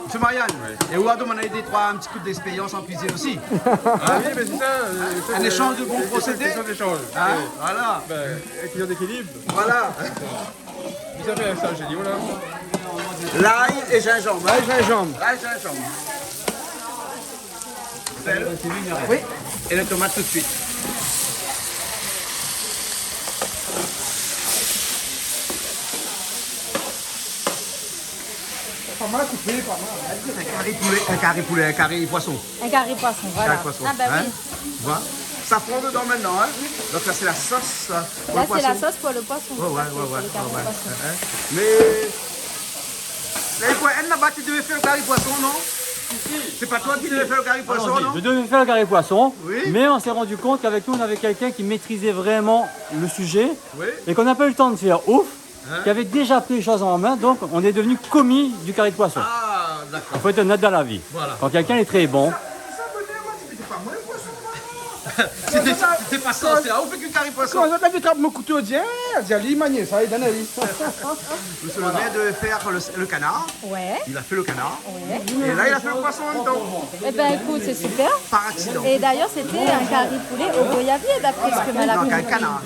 Monsieur Marianne, et Ouadou m'en a aidé un petit coup d'expérience en cuisine aussi. Oui, mais c'est ça. Un échange de bons procédés. Hein? Voilà. Équilibre d'équilibre. Voilà. Vous avez ça, j'ai dit, voilà. L'ail et gingembre. Là, gingembre. L'ail et gingembre. Sel. Oui. Et les tomates tout de suite. Pas mal coupé, pas mal. Un carré poulet, un carré poisson. Un carré poisson, voilà. Carré poisson. Ah bah hein? oui. Tu vois? Ça prend dedans maintenant, hein? Donc là c'est la sauce pour Là, le c'est la poisson. sauce pour le poisson. Ouais. Le carré Ouais. poisson. Hein? Mais elle n'a pas tu devais faire le carré poisson, non? C'est pas toi qui devais faire le carré poisson, non? Je devais faire le carré poisson, Oui. mais on s'est rendu compte qu'avec nous, on avait quelqu'un qui maîtrisait vraiment le sujet Oui. et qu'on n'a pas eu le temps de faire ouf, qui avait déjà pris les choses en main, donc on est devenu commis du carré de poisson. Ah, d'accord. Il faut être honnête dans la vie. Voilà. Quand quelqu'un est très bon, C'était pas censé, on fait qu'un carré poisson. Quand on a vu mon couteau, dit, Ali manier ça, il donne lui. Monsieur le maire devait faire le canard. Ouais. Il a fait le canard. Ouais. Et là, il a fait le poisson en même temps. Eh ben écoute, c'est super. Par accident. Et d'ailleurs, c'était un carré poulet au goyavier, d'après ce que m'a Donc, un appris. canard.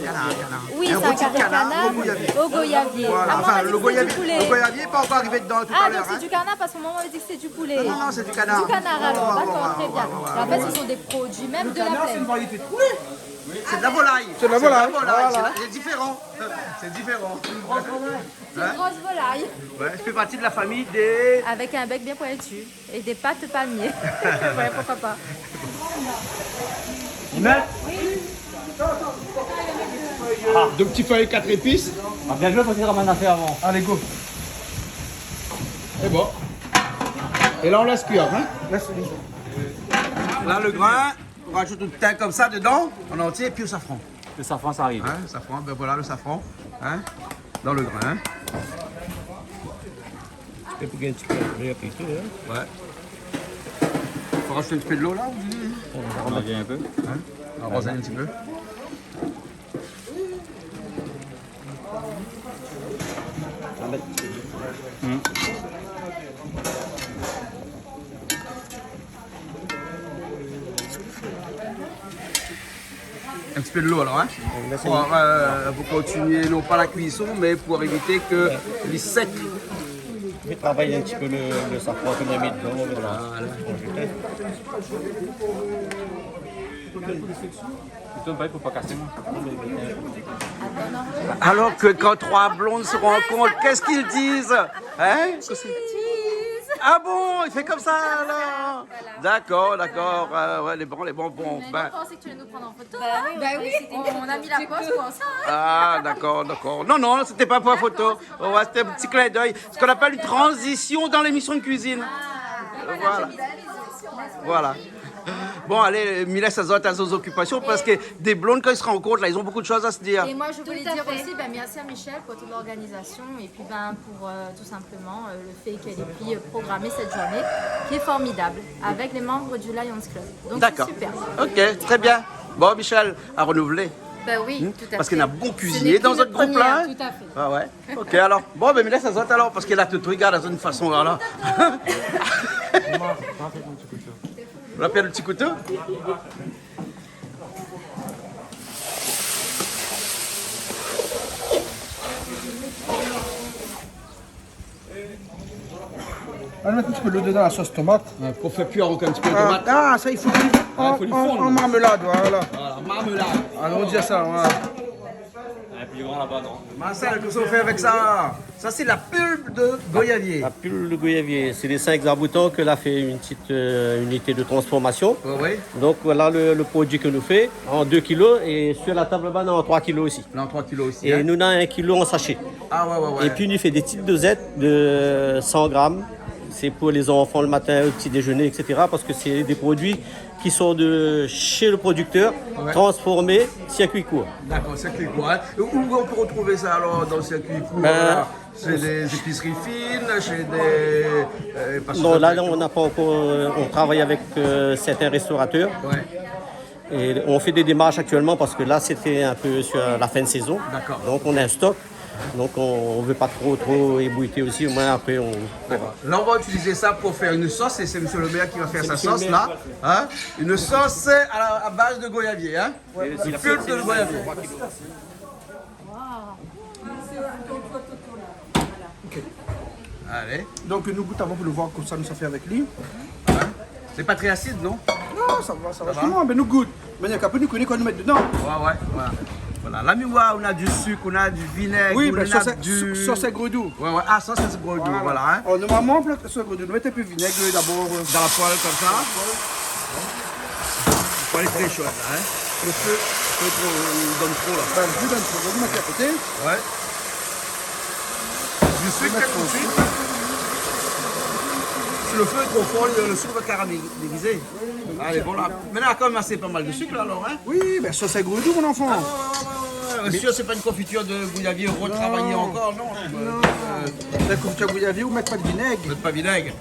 Oui, c'est un rôti de carré canard au goyavier. au goyavier. Voilà, Ah, enfin, maman m'a dit le que c'était goyavier du poulet. n'est pas encore arrivé dedans tout Ah, à donc l'heure. c'est hein. du canard parce que maman m'a dit que c'était du poulet. Non, c'est du canard. Du canard alors, Ouais, d'accord, ouais, très bien. ouais, En fait, ce sont des produits, même de la C'est une plaine. variété de poulet. C'est de la volaille. C'est de la volaille. Voilà. C'est différent. C'est différent. C'est une grosse volaille Ouais, je fais partie de la famille des... avec un bec bien pointu et des pattes palmiers. Ouais, pourquoi pas. Deux petits feuilles, 4 épices. bien joué parce qu'il ramène affaire avant. Allez, go. C'est bon. Et là, on laisse cuire. Hein? Là, le grain, on rajoute un thym comme ça dedans, en entier, et puis le safran. Le safran, ça arrive. Hein, safran, ben voilà le safran. Hein, dans le grain. Ouais. Faut rajouter un petit peu de l'eau là, vous dites? On va bien un peu. Hein, arroser un petit peu. Un petit peu de l'eau alors, hein? Pour continuer, non pas la cuisson, mais pour éviter que les secs. Je vais travailler un petit peu le safran qu'on a mis dedans. Voilà. Plutôt pas, il faut pas casser. Alors que quand trois blondes se rencontrent, qu'est-ce qu'ils disent? Hein? Ah bon, il fait comme ça alors? D'accord. Ouais, les bons, bon. Mais Ben, on pensait que tu allais nous prendre en photo. Bah oui. On a mis la pause pour ça. ah, d'accord. Non, c'était pas pour la photo. Ouais, c'était un petit clin d'œil. Ce qu'on appelle une transition dans l'émission de cuisine. Voilà. Bon, allez, Mila, ça doit être à vos occupations parce que des blondes, quand ils se rencontrent, là, ils ont beaucoup de choses à se dire. Et moi, je voulais dire aussi, merci à Michel pour toute l'organisation et puis pour tout simplement le fait qu'elle ait pu programmer cette journée qui est formidable avec les membres du Lions Club. Donc D'accord. c'est super. Ok, très bien. Bon, Michel, à renouveler. Ben oui, tout à fait. Parce qu'il y a un bon cuisinier dans notre groupe là. Tout à fait. Ah ouais. Ok, alors. Bon, ben Mila, ça doit être alors parce qu'elle a tout regarde dans une façon là. On appelle le petit couteau. On va mettre un petit peu d'eau dedans la sauce tomate. Pour faire cuire encore un petit peu de tomate. Ah, ça, il faut qu'il faut lui fondre. en marmelade, voilà. Voilà, marmelade. Alors, on dit ça, voilà. Un plus grand là-bas, non? Marcel, qu'est-ce qu'on fait avec ça? Ça, c'est la pulpe de goyavier. La pulpe de goyavier, c'est les 5 arboutants que là fait une petite unité de transformation. Oui. Donc voilà le produit que nous fait en 2 kg et sur la table bas, en 3 kg aussi. Non, 3 kilos aussi. Et nous on a 1 kg en sachet. Ah ouais. Et puis il nous fait des petites dosettes de 100 grammes. C'est pour les enfants le matin, au petit déjeuner, etc. Parce que c'est des produits qui sont de chez le producteur, transformés, circuit court. D'accord, circuit court. Hein. Où on peut retrouver ça alors dans le circuit court? Chez des épiceries fines, chez des... non, là on n'a pas encore... on travaille avec certains restaurateurs. Ouais. Et on fait des démarches actuellement parce que là c'était un peu sur la fin de saison. D'accord. Donc on a un stock. Donc on ne veut pas trop ébouiter aussi, au moins après on... Là on va utiliser ça pour faire une sauce et c'est M. le maire qui va faire sa sauce là. Hein? Une sauce à base de goyavier. Hein? Une pulpe de goyavier. Ok. Allez. Donc nous goûtons pour le voir comme ça nous ça fait avec lui. Hein? C'est pas très acide, non? Non, ça va. Justement, mais nous goûte. Mais il y a qu'un peu nous connaît quoi nous mettre dedans. Ouais. Voilà, là, on a du sucre, on a du vinaigre, oui, on mais a du... sauce à gredou. Ouais. Ah, sauce à gredou, voilà. Hein. Oh, normalement, sauce à gredou, nous mettons un peu de vinaigre d'abord. Dans la poêle, comme ça. La poêle est très chaude, là. Hein. Le feu donne trop, là. Ben, le feu donne trop, vous mettez à côté. Ouais. Du sucre, aussi. Si le feu est trop fort, le sucre va caraméliser. Allez, bon là. Maintenant, il y a quand même assez pas mal de sucre, là, alors. Hein. Oui, mais sauce à gredou, mon enfant. Bien sûr, c'est pas une confiture de goyavier retravaillée encore, non. La confiture goyavier, vous mettez pas de vinaigre. Vous mettez pas de vinaigre.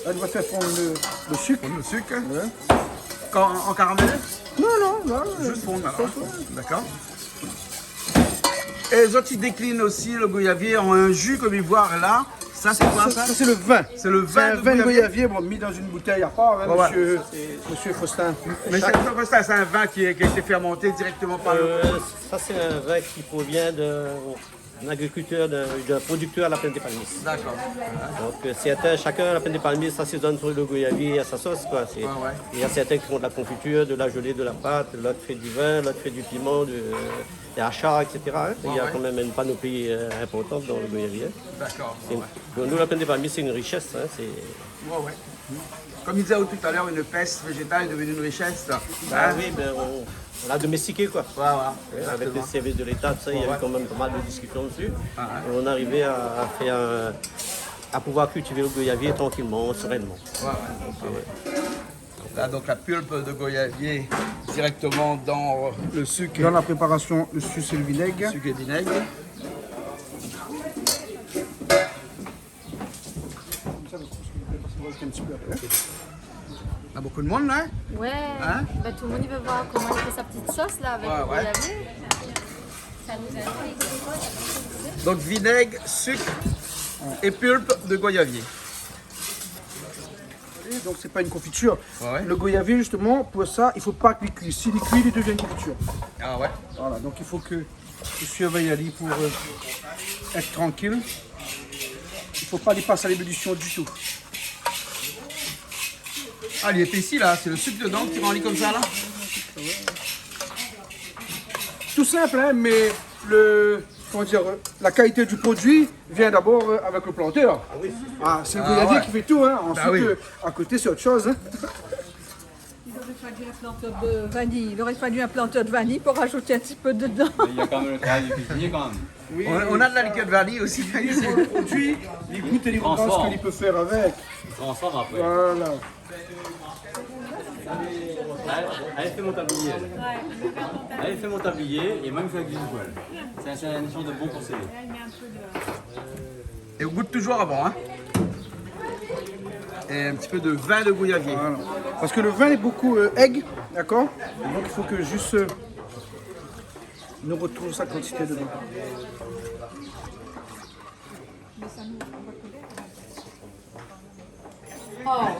Elle va faire fondre le sucre. Le sucre. Ouais. En caramel? Non. Juste fondre, alors. D'accord. Et les autres, ils déclinent aussi le goyavier en un jus comme ivoire là. Ça, c'est quoi ça? Ça, c'est le vin. C'est le vin de goyavier, bon, mis dans une bouteille à part, hein, ouais. monsieur Faustin. Mais c'est un vin qui a été fermenté directement par le... Ça, c'est un vin qui provient d'un agriculteur, d'un producteur à la Plaine des Palmiers. D'accord. Donc, chacun à la Plaine des Palmiers s'assaisonne sur le goyavier à sa sauce, quoi. Il y a certains qui font de la confiture, de la gelée, de la pâte, l'autre fait du vin, l'autre fait du piment, des achats, etc. Hein. Il y a quand même une panoplie importante dans le goyavier. D'accord. Nous, la Plaine des Palmiers, c'est une richesse. Hein. Ouais. Comme il disait tout à l'heure, une peste végétale est devenue une richesse. Oui, on l'a domestiqué, quoi. Voilà. Avec les services de l'État, il y avait quand même pas mal de discussions dessus. Et on arrivait à pouvoir cultiver le goyavier tranquillement, sereinement. Là, donc la pulpe de goyavier directement dans le sucre. Dans la préparation, le sucre et le vinaigre. Sucre et vinaigre. Il y a beaucoup de monde là? Ouais, hein? Tout le monde il veut voir comment il fait sa petite sauce là avec le goyavier. Ça nous aide. Donc vinaigre, sucre et pulpe de goyavier. Et donc c'est pas une confiture. Le goyavier justement, pour ça, il faut pas qu'il cuise. S'il cuit, il devient une confiture. Ah ouais? Voilà, donc il faut que je surveille Ali pour être tranquille. Il faut pas lui passer à l'ébullition du tout. Ah, il épaissit là, c'est le sucre dedans qui rend lit comme ça là? Tout simple, hein, mais la qualité du produit vient d'abord avec le planteur. C'est le goyavier qui fait tout, hein. Ensuite, à côté, c'est autre chose. Hein. Il aurait fallu un planteur de vanille pour rajouter un petit peu dedans. Il y a quand même le travail du cuisinier quand même. Oui, on a de la liqueur de vanille aussi. C'est le produit, les goûts et les regards, ce qu'il peut faire avec. Transforme après. Voilà. Allez, fais mon tablier. Allez, fais mon tablier et même fais avec du poêle. C'est une sorte de bon procédé. Et on goûte toujours avant, hein? Et un petit peu de vin de goyavier. Voilà. Parce que le vin est beaucoup aigre, d'accord? Donc il faut que juste nous retrouve sa quantité dedans.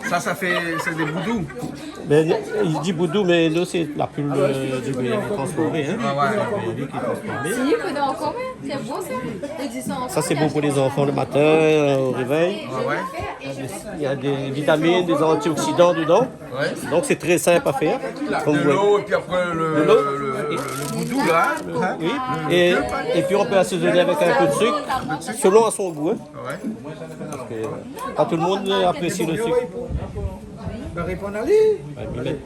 Ça fait, c'est des boudous. Mais il dit boudou, mais nous, c'est la pulle du goyavier transformée. Hein. Le goyavier qui est transformé. Si, vous en combien? C'est beau ça? Existant. Ça, c'est bon pour les enfants le matin, au réveil. Il y a des vitamines, des antioxydants dedans. Donc, c'est très simple à faire. Comme De l'eau et puis après le boudou là. Hein. Oui. Et puis, on peut assaisonner avec un peu de sucre, selon à son goût. Hein. Parce que pas tout le monde apprécie le sucre. Ben, répondre à lui. On va mettre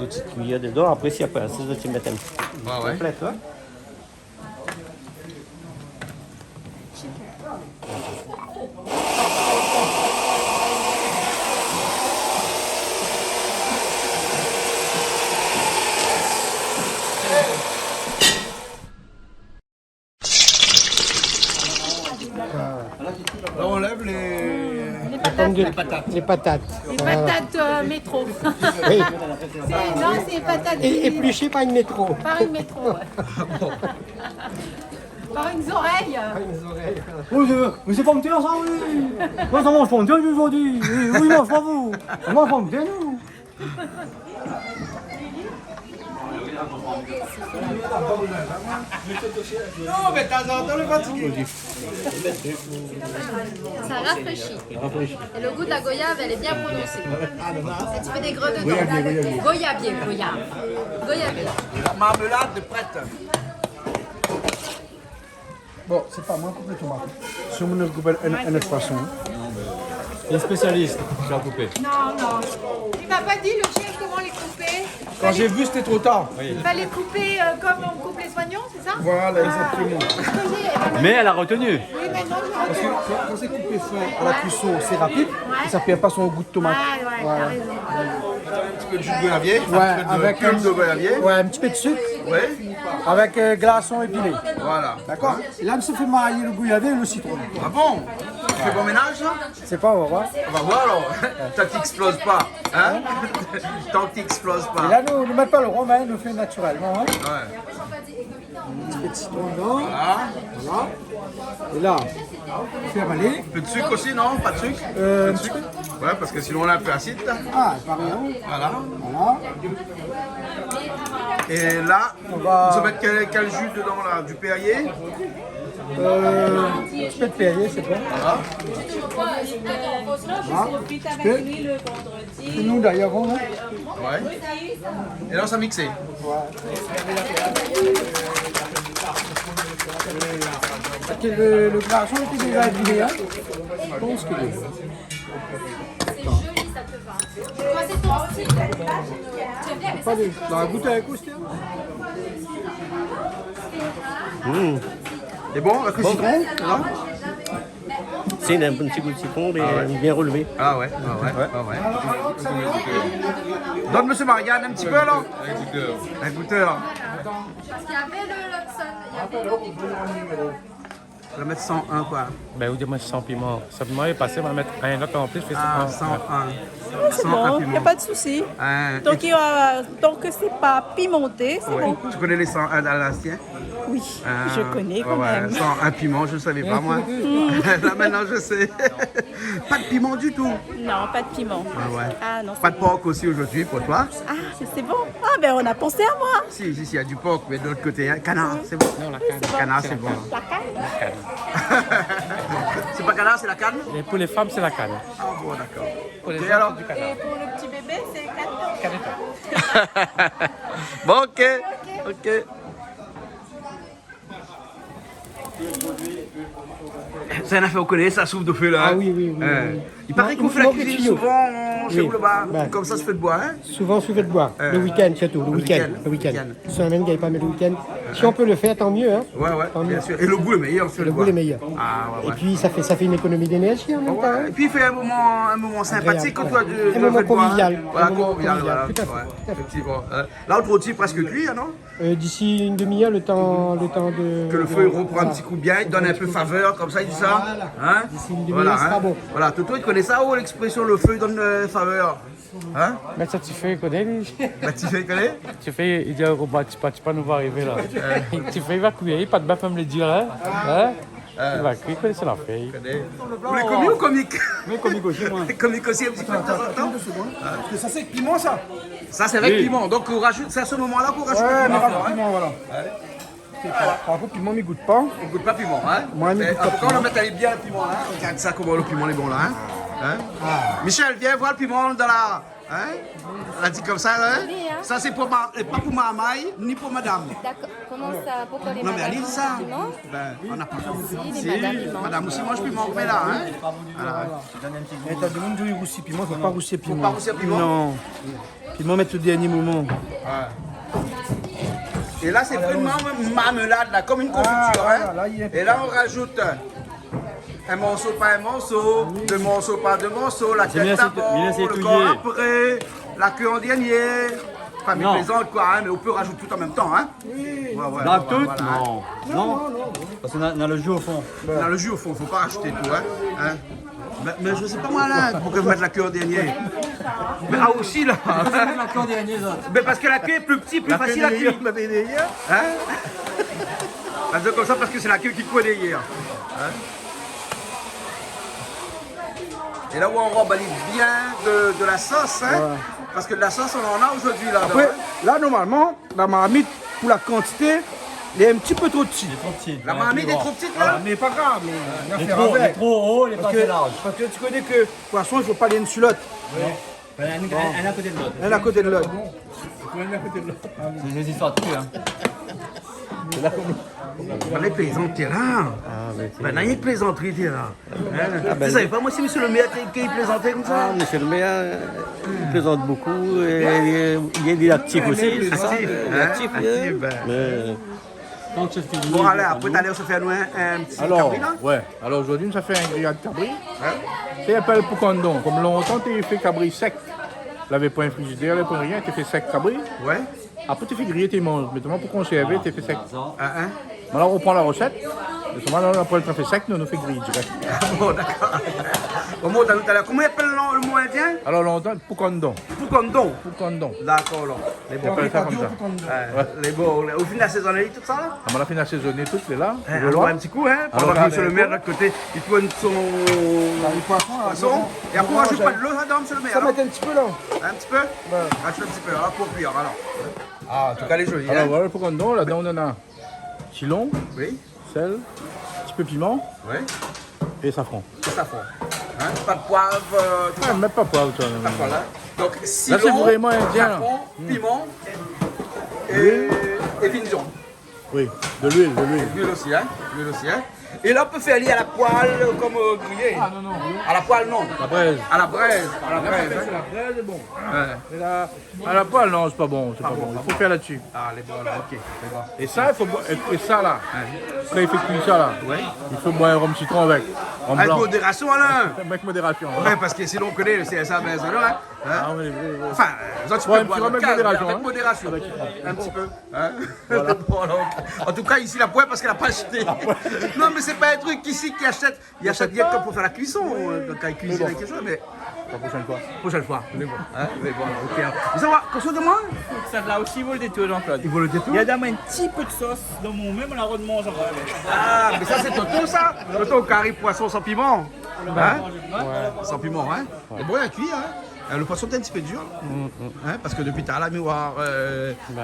2 petites cuillères dedans. Après, s'il n'y a pas assez, tu mets un petit complète. Hein. Là, on lève Les patates. Les patates. Les patates métro. Oui. Non, c'est les patates Et épluchées par une métro. par une métro. Par une oreille. Mais c'est pas me dire ça, oui. Moi, ça mange pas me dire aujourd'hui. Oui, mange pas vous. Moi, pas me dire nous. Non, mais de temps en temps, le fatigué. Ça rafraîchit. Et le goût de la goyave, elle est bien prononcée. Et tu fais des gros dedans. Goyavier. La marmelade de prête. Bon, c'est pas moi qui coupe les tomates. Si on me coupe une autre façon. Les spécialistes, je vais couper. Non. Il m'a pas dit le chef comment les couper. Quand j'ai vu, c'était trop tard. Il fallait couper comme on coupe les oignons, c'est ça? Voilà, exactement. Mais elle a retenu. Oui, maintenant je Parce que quand c'est coupé fin à la cuisson, c'est rapide. Et ça ne perd pas son goût de tomate. t'as raison. Un petit peu de jus de goyavier. Avec un peu de goyavier. Ouais, un petit peu de sucre. Ouais. Avec glaçon épilé. Voilà. D'accord. Et là, on se fait marier le goyavier et le citron. Ah bon? Tu fais bon ménage là? C'est pas, on va voir. On va voir alors. Tant que t'exploses pas. Hein? Tant que t'exploses Et pas. là, nous ne mettons pas le rhum, hein, nous le fait naturellement. Hein. Ouais. Un petit peu de citron dedans. Voilà. Voilà. Et là, faire aller. Un peu de sucre aussi, non? Pas de sucre? Un petit peu. Ouais, parce que sinon on a un peu acide. Ah, c'est pas rien. Voilà. Voilà. Et là, On va- on va mettre quel jus dedans là? Du Perrier? Un petit peu de Perrier, c'est bon. Voilà. Et nous d'ailleurs, on a. Ouais. Et là, on s'est mixé. Le glaçon était déjà épilé, hein. Je pense que C'est joli, ça te va. Toi, c'est ton style. J'aime bien, mais ça, c'est dans la goûte avec aussi. C'est bon, avec le citron? Là? C'est un petit goût de citron, mais bien relevé. Ah ouais, Donne monsieur Marianne un petit peu alors. Un goûteur. parce qu'il y avait le Lobson. On va mettre 101 quoi. Ben, vous dites moi sans piment. Sans piment est passé, on va mettre un autre en plus. Je fais Ah, ça. 101. C'est bon, il n'y a pas de souci. Donc, tant que c'est pas pimenté, c'est bon. Tu connais les 101 d'Alsacien? Oui, je connais quand même. 101 piment, je ne savais pas moi. Là maintenant je sais. Pas de piment du tout. Non, pas de piment. Ah ouais. Ah non, Pas de porc aussi aujourd'hui pour toi? ah, c'est bon. Ah, ben on a pensé à moi. Si, il y a du porc, mais de l'autre côté, hein. Canard, c'est bon. Non, la canne. Canard, c'est bon. La canne. C'est pas canard, c'est la canne? Et pour les femmes, c'est la canne. Ah bon, d'accord. Pour les Et hommes, alors? c'est du canard. Et pour le petit bébé, c'est 4 Canette. Bon, ok. C'est un affaire, vous connaissez, ça souffle de feu là. Ah oui. Il paraît qu'on fait la cuisine souvent chez vous là-bas, comme ça se fait de bois. Hein? Souvent sous de bois. Le week-end surtout. Le week-end. Semaine, il n'y a pas mais le week-end. Si on peut le faire, tant mieux. Hein. Ouais, Tant bien mieux. sûr. Et le goût est meilleur sur le bois. goût est meilleur. Ah, Et puis ça fait une économie d'énergie en même temps. Et puis il fait un moment sympathique quand toi Un moment convivial. Voilà, Un moment convivial, convivial, voilà. tout à fait, Ouais, tout à fait. effectivement. Là, le rôti est presque cuit, hein, non? D'ici une demi-heure, le temps de... Que le feu reprend un petit coup bien, il donne un peu faveur, comme ça, il dit ça. Hein? D'ici une demi-heure, ça sera bon. Voilà, Toto, il connaît ça, ou l'expression le feu donne faveur? Hein? Mais ça, tu fais, il connaît, lui. Bah, tu fais, il connaît? Tu fais, il dit, oh, bah, tu pas nous voir arriver là. Tu fais évacuer, pas de baffe à me le dire, hein. Il va écrire, c'est la feuille. Vous les comiques ou comiques? Mais comique aussi, moi. Comiques aussi un petit peu de temps en temps. Parce que ça, c'est avec piment, ça. Ça, c'est avec piment. Donc, on rajoute, c'est à ce moment-là qu'on rajoute Ouais, le mais piment. rajoute piment, voilà. Par contre, piment, il goûte pas. Il goûte pas piment, hein? Moi, il Mais goûte en pas tout cas, on va mettre bien le piment, hein? Regarde ça, comment le piment est bon, là, hein? Hein? Michel, viens voir le piment dans la... Hein? On a dit comme ça, hein? Ça, c'est pour pas pour ma maille, ni pour madame. D'accord. Comment ça? Pourquoi les Non, mais allez, ça. Ben, on n'a pas compris. Madame aussi mange piment, mais là, hein? Voilà. Mais t'as demandé de roussi piment, il ne faut pas rousser piment. Faut pas rousser piment? Non. Piment, mettre au dernier moment. Et là, c'est vraiment marmelade, là, comme une confiture, hein? Et là, on rajoute un morceau par un morceau, deux morceaux par deux morceaux, la tête d'abord, le corps après, la queue en dernier. Enfin, mais plaisante, quoi, hein, mais on peut rajouter tout en même temps, hein? Oui. Dans tout? Non. Non. Parce qu'on a le jus au fond. Dans le jus au fond, faut pas rajouter tout, hein? Mais je sais pas moi là, pourquoi mettre la queue en dernier. Mais ah aussi là. La queue en dernier, ça. Mais parce que la queue est plus petite, plus facile à cuire. Hein? Ça veut dire comme ça parce que c'est la queue qui court derrière. Hein? Et là où on remballe bien de la sauce, hein? Parce que de la sauce on en a aujourd'hui là. Après, là normalement, la marmite pour la quantité, elle est un petit peu trop petite. La marmite est trop petite là? Mais pas grave, mais il y a à faire Il est avec. trop haut, il est pas assez large. Parce que tu connais que poisson, il ne faut pas aller une sur l'autre. Un à côté de l'autre. Un à côté de l'autre. C'est des histoires de cul, hein. Les plaisanteries là. Ben, il y a une plaisanterie là. Vous savez pas, moi si monsieur le maire qui plaisantait comme ça. Monsieur le maire, il plaisante beaucoup. Il est actif aussi, c'est ça? Il est actif, Donc c'est fini. Bon, allez, après t'allais se faire nous un petit cabri là. Ouais. Alors aujourd'hui, nous avons fait un grillade cabri. C'est un peu pour condom. Comme longtemps, tu fait cabri sec. Tu n'avais pas un frigidaire, tu n'avais pas rien, tu fait sec cabri. Ouais. Après, tu fais griller tes manches. Maintenant, pour conserver, tu fait sec. Hein? Alors, on prend la recette. Et souvent, après le fait sec, nous, on fait griller direct. Bon, d'accord. Comment on appelle le mot indien? Alors, longtemps, pour condom. Pour condom. Pour condom. D'accord, là. Les bons, ça comme ça. les bons. Au fin de la saisonnerie, tout ça là? On a fini d'assaisonner tout, c'est là. On voit un petit coup, hein? Pendant que monsieur le maire de l'autre côté, il prend son poisson. Et après, on rajoute pas de l'eau là-dedans, monsieur le maire. Ça met un petit peu là. Un petit peu? Rajoute un petit peu, alors pour cuire, alors. Ah, en tout cas, elle est jolie. Alors, voilà, pour condom, là-dedans, on en a chilon, Oui. sel, un petit peu piment Oui. et safran. C'est ça fond. Hein? Pas de poivre, tout ça. Même pas poivre, toi. Pas de poivre, là. Donc, Là, citron, c'est vraiment indien. Là. safran, piment et vigneron. Oui, de l'huile, L'huile aussi, hein? L'huile aussi, hein? Et là, on peut faire lier à la poêle comme grillé. Ah non. À la poêle, non. La braise. À la braise. À la braise, hein? La braise est bon. Ouais. Mais à la poêle, non, c'est pas bon. C'est pas bon. Il faut faire là-dessus. Ah, les bons, là, ok. C'est bon. Et ça, il faut boire. Et ça, là. Quand il fait cuire ça, là. Ouais. Il faut boire un rhum citron avec. Rhum Avec blanc. modération, Alain. Avec modération. Ouais, parce que sinon, on connaît le CSA, ben, ça, là. Ah, oui. Enfin, tu Ouais, peux un petit boire rhum avec avec modération, avec hein. modération. Un petit peu. Hein? Voilà. En tout cas, ici, la poêle, parce qu'elle n'a pas acheté. Non, mais c'est pas un truc ici qui achète. Il achète bien comme pour faire la cuisson. Quand il cuisine quelque chose, mais. La prochaine fois. Prochaine fois. Mais bon. Hein? Mais bon, ok. Vous savez, quelque chose de moi? Ça là aussi, il vaut le détour, Jean-Claude. Il vaut le détour? Il y a d'abord un petit peu de sauce dans mon même la de manger. Ah, mais ça, c'est Toto, ça. Toto, carré poisson sans piment. Hein? Sans piment, hein? C'est bon, il a cuit, hein? Le poisson est un petit peu dur, hein, parce que depuis tout à l'heure, miroir,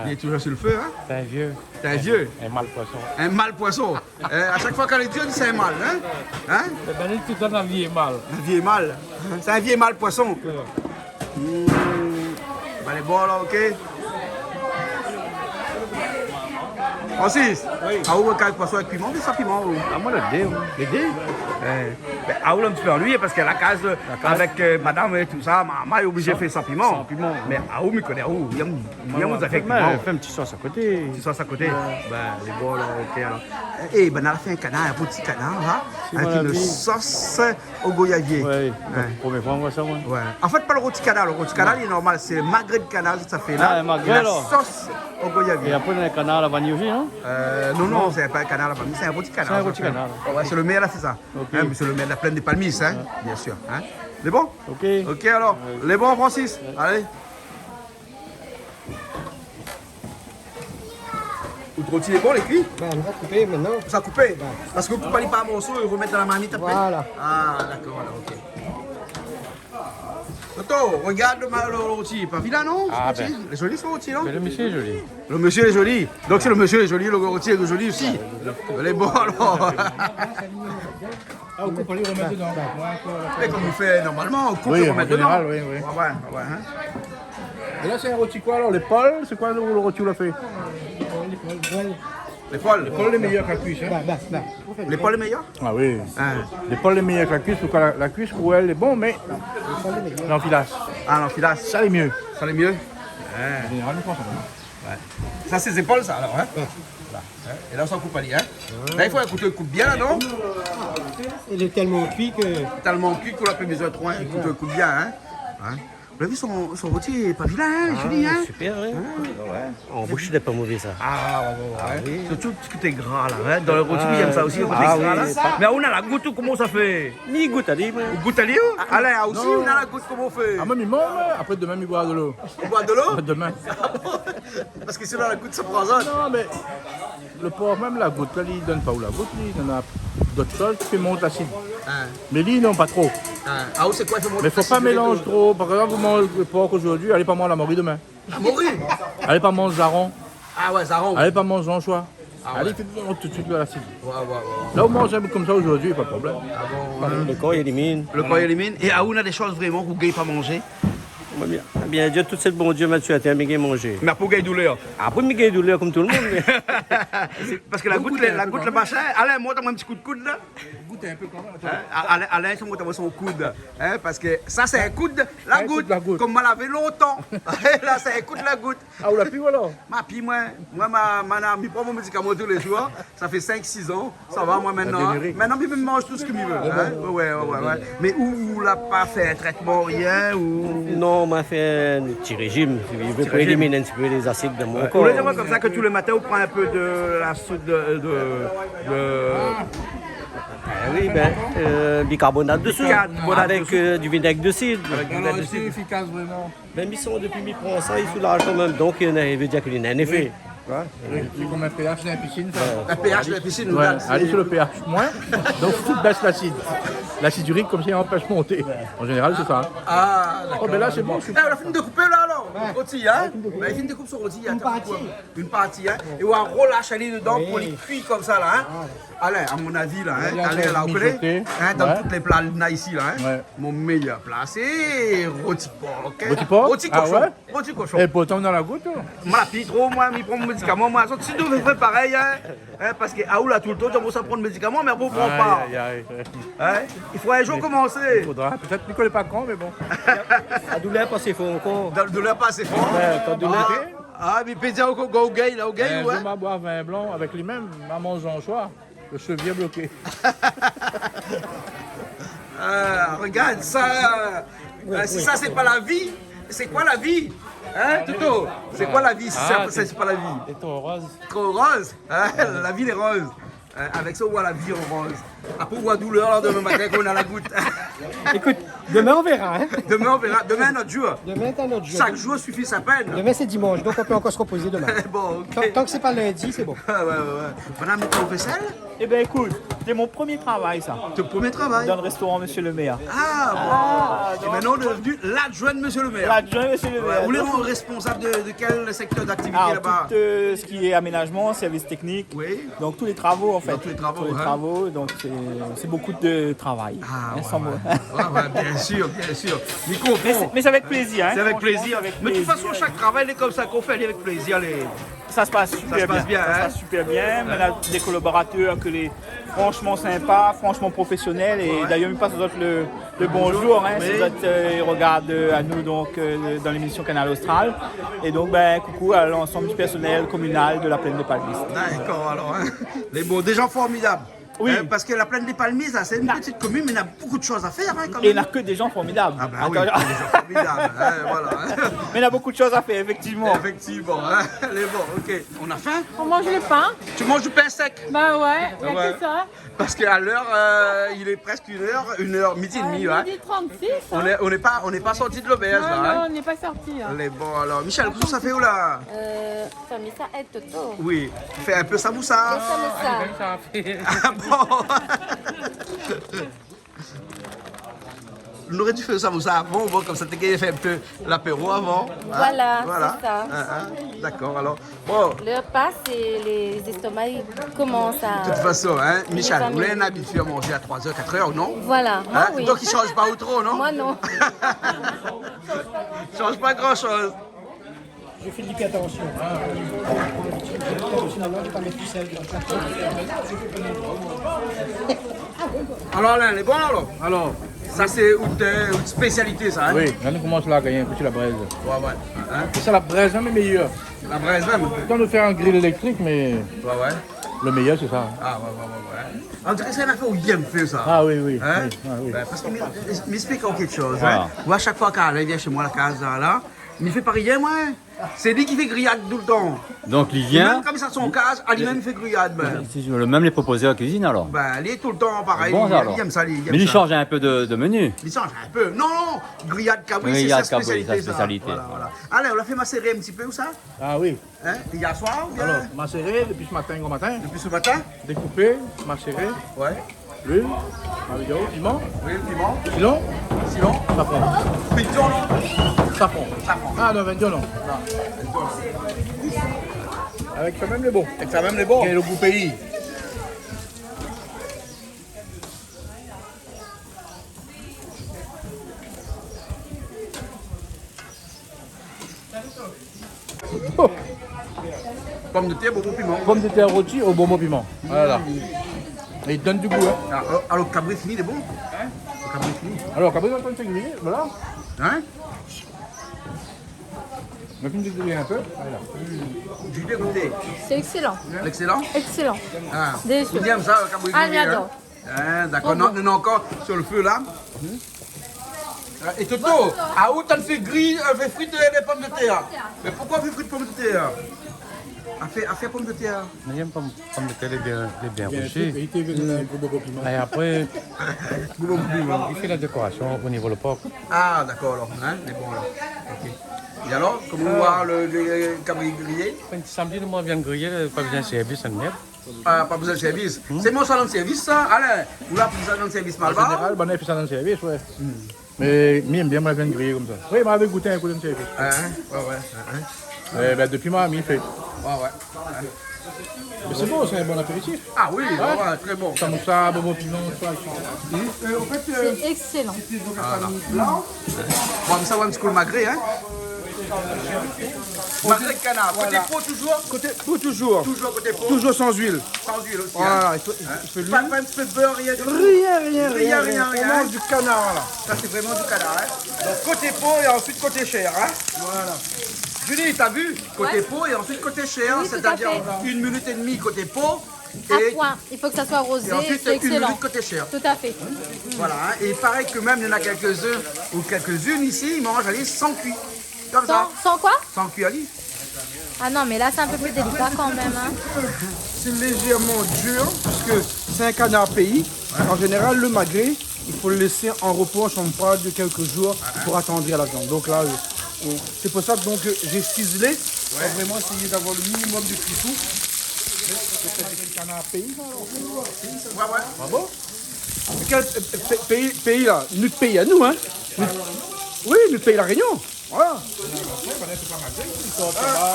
il est toujours sur le feu. Hein? C'est un vieux. C'est un vieux. Un mal poisson. Un mal poisson. À chaque fois qu'on est dur, c'est un mal. Hein? Hein? Ben, tout ça, la vie est mal. Un vieil mal. C'est un vieil mal poisson. Elle est bon là, ok? Francis, à où le poisson avec piment, mais sans piment? Ah, moi, le dé. Les dés? À où un petit peu ennuyé parce que la case avec madame et tout ça, maman est obligée de faire sans piment. Sans piment. Mais à où me connaît où? Il y a vous avec piment. Fait un petit sauce à côté. Une petite sauce à côté? Ben, les bon là, ok alors. Et ben, on a fait un canard, un petit canard là, avec une sauce au goyavier. Oui, première fois, on voit ça, moi. Ouais. En fait, pas le rôti canard. Le rôti canard, il est normal. C'est le magret de canard que ça fait là. Ah, le magret, la là. sauce au goyavier. Et après, on a un canard à la vanille aussi, non? Non, c'est pas un canard à la famille, c'est un rôti canard. C'est un rôti canard. Ouais, c'est le maire là, c'est ça. Okay. Hein, monsieur le maire de la plaine des Palmis, hein, bien sûr. Hein. Les bons? Ok. Ok alors. Les bons, Francis? Allez. rôti est bon, les cuits? Ben, on va couper maintenant. Ça coupé? Parce que vous coupez pas un morceau et vous remettez dans la marmite après? Voilà. Ah, d'accord, alors, ok. Toto, regarde le rôti. Pas vilain, non? Ah, ben. Les jolis sont rôtis, non? Mais le monsieur est joli. Le monsieur est joli. Donc, si le monsieur est joli, le rôti est joli aussi. Elle est bon, alors. Ah, on coupe, on les remet dedans. Mais comme on fait normalement, on coupe Oui, et on en met dedans. général, oui, oui. Ouais, hein. Et là, c'est un rôti quoi alors? Les poils, c'est quoi le rôti où l'a fait? Les poils. Les poils les meilleurs qu'à cuisse. Hein? Les poils les meilleurs? Ah oui. Hein. Les poils les meilleurs qu'à cuisse, parce que la cuisse pour elle est bon, mais l'enfilasse. Ah, l'enfilasse. Ça l'est mieux. Ça l'est mieux? En général, je pense que ouais. Ça, c'est les épaules, ça, alors, hein? Voilà. Et là, on s'en coupe à hein? Là, il faut écouter le coupe bien, là, non? Il est tellement cuit que... Tellement cuit qu'on l'a fait besoin de trois, écoute le coupe bien, hein? Vous avez vu, son rôti est pas vilain, hein, joli, hein? Super, oui. En bouche, il n'est pas mauvais, ça. Oui. Surtout que t'es gras, là, hein? Dans le rôti, il aime ça aussi, le côté gras, là. Mais on a la goutte, comment ça fait? Ni goutte à dire. Goutte à l'eau? Alain, aussi, on a la goutte, comment on fait? Ah, même il mange, après demain, il boit de l'eau. On boit de l'eau? Demain. Parce que sinon, la goutte se présente. Non, mais le porc, même la goutte, là, il ne donne pas où la goutte, il donne à d'autres choses qui fait monter l'acide. Mais lui, non, pas trop. Ah, c'est quoi, il faut monter Mais il ne faut pas mélanger trop. Par exemple, vous mangez le porc aujourd'hui, allez pas manger la morue demain. La morue? Allez pas manger zaron. Ah ouais, zaron. Allez pas manger anchois. Allez, faites tout de suite de l'acide. Là, vous mangez un peu comme ça aujourd'hui, pas de problème. Le corps, il élimine. Le corps, il élimine. Et à où on a des choses vraiment que vous ne gagnez pas manger? Bien Dieu, tout cette bon Dieu m'a tué à terre, mais j'ai mangé. Mais pour gagner douleur? Après, mais j'ai douleur comme tout le monde. Parce que la goutte, le machin, Alain, moi, t'as un petit coup de coude là. Goûtez un peu quand même. Alain, c'est moi, t'as son coude. Hein, parce que ça, c'est un coude, la goutte. goutte. Comme m'a lavé longtemps. Là, c'est un coude, la goutte. Ah, vous la pire alors? Ma pille, moi, je prends mon médicament tous les jours. Ça fait 5-6 ans. Ça va, moi, maintenant. Maintenant, il me mange tout ce qu'il me veut. Hein? Ouais. Mais où l'a pas fait un traitement, rien ou... Non, on m'a fait un petit régime. Je veux éliminer un petit peu les acides de mon corps. Vous voulez dire comme ça que tous les matins, vous prenez un peu de la soude oui, bicarbonate de soude. Avec du vinaigre de cidre. C'est efficace vraiment. Ben, depuis qu'il prend ça, il soulage quand même. Donc, il veut dire qu'il a un effet. C'est comme un pH dans la piscine. Un pH de la piscine, ouais. Allez sur le pH moins, donc tout baisse l'acide. L'acide urique, comme ça, il empêche de monter. En général, c'est ça. Ah, d'accord. Oh, ben là, c'est bon. On a fini de couper là, alors? Rôti, hein? On a fini de couper sur rôti. Une partie, hein? Et on relâche aller dedans pour les cuire comme ça, là, hein? Alain, à mon avis, là, hein? Alain, là, vous connaissez? Dans tous les plats là, ici, là, hein? Mon meilleur plat, c'est rôti porc, ok? Rôti porc? Rôti cochon. Rôti cochon. Et pourtant, dans la goutte? Moi, la pille trop, moi, je prends mon médicament. Moi, si tu fais pareil, hein? Parce que Aoula, tout le temps, tu vas prendre le médicament, mais on ne prend pas. Hein? Il faut un jour commencer. Il faudra. Peut-être qu'il ne connaît pas quand, mais bon. La douleur pas assez fort encore. La douleur pas assez fort? Ah, mais pédia au gay, là, au gay, ouais. Je vais boire vin blanc avec lui-même, maman Jean-Choix, le chevalier bloqué. Regarde ça. Si ça, c'est pas la vie, c'est quoi la vie? Hein, Toto? C'est quoi la vie si c'est pas la vie? C'est trop rose. Trop rose? Hein? La vie est rose. Avec ça, on voit la vie en rose. Après, on voit douleur là, demain matin qu'on a la goutte. Écoute, demain on verra. Hein? Demain, on verra. Demain, est notre jour. Demain est un autre jour. Chaque jour suffit sa peine. Demain, c'est dimanche, donc on peut encore se reposer demain. Bon, okay. Tant que c'est pas lundi, c'est bon. Ouais. Madame, tu fais vaisselle? Eh bien, écoute, c'est mon premier travail, ça. Ton premier travail? Dans le restaurant Monsieur le Maire. Ah, bon. Et maintenant, on est devenu l'adjoint de Monsieur le Maire. L'adjoint de Monsieur le Maire. Vous êtes responsable de quel secteur d'activité là-bas? Tout ce qui est aménagement, service technique. Oui. Donc, tous les travaux, en fait. Tous les travaux, donc c'est beaucoup de travail. Ah, bien sûr. Mais c'est avec plaisir. Hein, c'est avec plaisir. Mais de toute façon, chaque travail est comme ça qu'on fait, avec plaisir. Ça se passe super bien. Ça se passe super bien. On a des collaborateurs franchement sympas, franchement professionnels. Et d'ailleurs, ils passent le bonjour. Hein, ils regardent à nous donc, dans l'émission Canal Austral. Et donc, coucou à l'ensemble du personnel communal de la plaine de Palmiste. D'accord, alors. Des gens formidables. Oui. Parce que la plaine des Palmiers, c'est une petite commune, mais il y a beaucoup de choses à faire. Hein, quand Et il même. n'y a que des gens formidables. Ah bah oui, des gens formidables. Hein, voilà. Mais il y a beaucoup de choses à faire, effectivement. Effectivement. Hein. Allez, bon, ok. On a faim? On mange le pain. Tu manges du pain sec? Bah ouais, il n'y a Ouais. que ça. Parce qu'à l'heure, il est presque 1h, midi et demi. Ouais. Midi 36. On n'est pas sorti de l'auberge là. Non, Hein. on n'est pas sorti. Hein. Allez, bon alors, Michel, qu'est-ce que ça fait où là? Samisa et Toto. Oui, fais un peu samoussa. Samisa. Ah bon? On aurait dû faire ça avant, bon, comme ça t'es fait un peu l'apéro avant. Hein? Voilà, c'est ça. D'accord, alors. Bon, Le repas, c'est les estomacs ils commencent à... de toute façon, hein, Michel, vous êtes un habitué à manger à 3h, 4h, non? Voilà, moi Hein? oui. Donc il ne change pas ou trop, non? Moi non. Il ne change pas grand-chose. Je fais de l'hypertension. Alors Alain, les bons alors? Ça c'est une spécialité ça, hein? Oui, on commence là à gagner un peu sur la braise. Ouais, ouais. Hein? Et ça, la braise même est meilleure. La braise même? On nous fait un grill électrique, mais Ouais. le meilleur, c'est ça. Ah ouais. On dirait que c'est une affaire où il aime faire ça. Ah oui. Hein? Oui, ah, oui. Ben, parce qu'il m'explique quelque chose. Voilà. Hein? Moi, à chaque fois qu'Alain vient chez moi à la case là, il ne fait pas rien, moi. C'est lui qui fait grillade tout le temps. Donc il Et vient, même comme ça, son case, lui-même il fait grillade. Ben, si je veux même les proposer à la cuisine alors. il est tout le temps pareil. Bon, ça, alors. Il aime ça. Mais il change un peu de menu. Il change un peu. Non, grillade cabri, c'est Grillade sa cabri, spécialité. sa spécialité, Ça. Voilà. Allez, on l'a fait macérer un petit peu, ou ça? Ah oui. Hein? Hier soir ou bien? Alors, macéré depuis ce matin, gros matin. Depuis ce matin? Découpé, macéré, Ouais. l'huile, avec piment, Oui, le piment. silon, safran. Pigeon, non? Safran. Safran. Ah non, 22 non. Avec quand même les bons. Et ça même les bons. Et le goût pays. Pommes de terre, beaucoup piment. Pommes de terre rôties au bon piment. Voilà. Et il donne du goût. Hein. Alors, le cabri fini, il est bon? Le cabri fini. Alors, quand on est en train de se griller, voilà. Hein? On a fini de griller un peu. Voilà. Je l'ai goûté. C'est excellent. L'excellent? Excellent. Ah. Délicieux. Vous aimez ça, le cabri Ah, fini? j'adore. Hein, d'accord, on est encore sur le feu là. Et Toto, à où t'as fait griller, fait friter les pommes de terre? Mais pourquoi on fait friter pommes de terre? A fait pommes de terre. J'aime pomme de terre, les bien rochées. Et il Et après, il fait la décoration au niveau du porc. Ah, d'accord, alors, hein, les bons là. Ok. Et alors, comment on voit le cabri grillé? Samedi, nous vient griller, pas besoin de service, en merde. Ah, pas besoin de service. C'est mon salon de service, ça. Allez, vous l'avez pris salon de service En Malbar? général, on a fait ça dans le service, ouais. Mais j'aime bien, moi, je viens griller comme ça. Oui, m'avait goûté un coup dans le service. Ouais. Ben, depuis moi, il fait. Ouais. Mais c'est bon, c'est un bon apéritif. Ah oui, ouais, très bon. Samoussa, bobo piment, tout ça. C'est excellent. Bon, ça va un petit coup le magret, hein? Magret de canard, côté peau toujours? Côté pour toujours. Toujours côté peau? Toujours sans huile. Sans huile aussi. Voilà, Hein? il faut l'huile. Pas un petit peu de beurre, rien du tout. Rien. On Rien. mange du canard là. Ça, c'est vraiment du canard, hein? Donc, côté peau et ensuite côté chair, hein? Voilà. Julie, t'as vu? Côté peau et ensuite côté chair, Oui, tout à c'est-à-dire fait. 1 minute et demie côté peau. À point. Il faut que ça soit rosé. Et ensuite, C'est 1 excellent. minute côté chair. Tout à fait. Voilà, hein. Et il paraît que même il y en a quelques-uns ou quelques-unes ici, ils mangent allez, sans cuit. Comme ça. Sans quoi? Sans cuit, allez. Ah non, mais là, c'est un peu plus délicat quand même. Hein. C'est légèrement dur parce que c'est un canard pays. En général, le magret, il faut le laisser en repos en chambre froide de quelques jours pour attendrir la viande. Donc là, c'est pour ça que donc, j'ai ciselé pour vraiment essayer d'avoir le minimum de cuisson. C'est le canard pays, ça? Ouais. Bravo. Quel pays là? Notre pays à nous, hein? Oui, notre pays la Réunion. Voilà.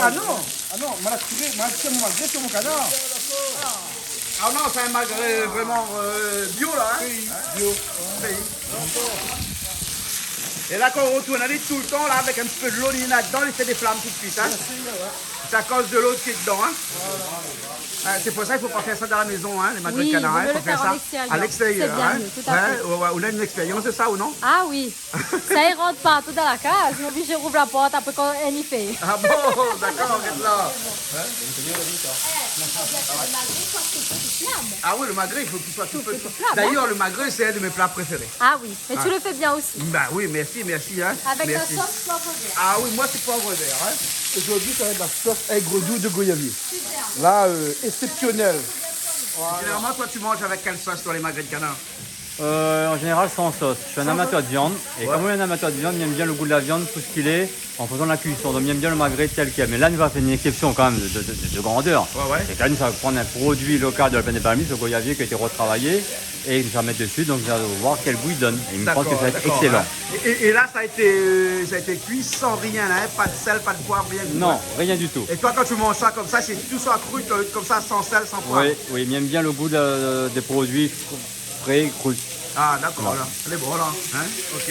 Ah non, on m'a tiré mon magret sur mon canard. Ah non, c'est un magret vraiment bio là, hein? Bio. Et là, quand on retourne, on est tout le temps là avec un petit peu de l'eau dedans, il fait des flammes tout de suite, hein? C'est à cause de l'autre qui est dedans. Hein. C'est pour ça qu'il ne faut pas faire ça dans la maison, hein, les magrets de canard. Il faut faire ça à l'extérieur. C'est bien mieux, tout à fait. On a une expérience de ça ou non? Ah oui, ça y rentre partout dans la case, mais obligé de rouvrir la porte après qu'on y fait. Ah bon, d'accord, regarde là. Ah oui, le magret, il faut qu'il soit tout petit. D'ailleurs, le magret, c'est un de mes plats préférés. Ah oui, mais tu le fais bien aussi. Bah oui, merci. Hein. Avec merci. la sauce poivre vert. Ah oui, moi c'est poivre vert. Hein. Aujourd'hui, ça va être la sauce aigre doux de goyavier. Là, exceptionnel. Voilà. Généralement, toi, tu manges avec quelle sauce, toi, les magrets de canard? En général, sans sauce. Je suis un amateur de viande. Et comme on est un amateur de viande, il aime bien le goût de la viande, tout ce qu'il est, en faisant la cuisson. Donc, il aime bien le magret tel qu'il est. Mais là, il va faire une exception quand même de grandeur. C'est quand même, ça va prendre un produit local de la plaine des Palmiers, le goyavier qui a été retravaillé, et il va mettre dessus. Donc, vous allez voir quel goût il donne. Et il me pense que ça va être excellent. Et là, ça a été cuit sans rien, hein? Pas de sel, pas de poivre, rien du tout. Non, rien du tout. Et toi, quand tu manges ça comme ça, c'est tout ça cru, comme ça, sans sel, sans poivre? Oui, il aime bien le goût des produits frais, crus. Ah, d'accord, là. Elle est bon, là. Hein? Ok.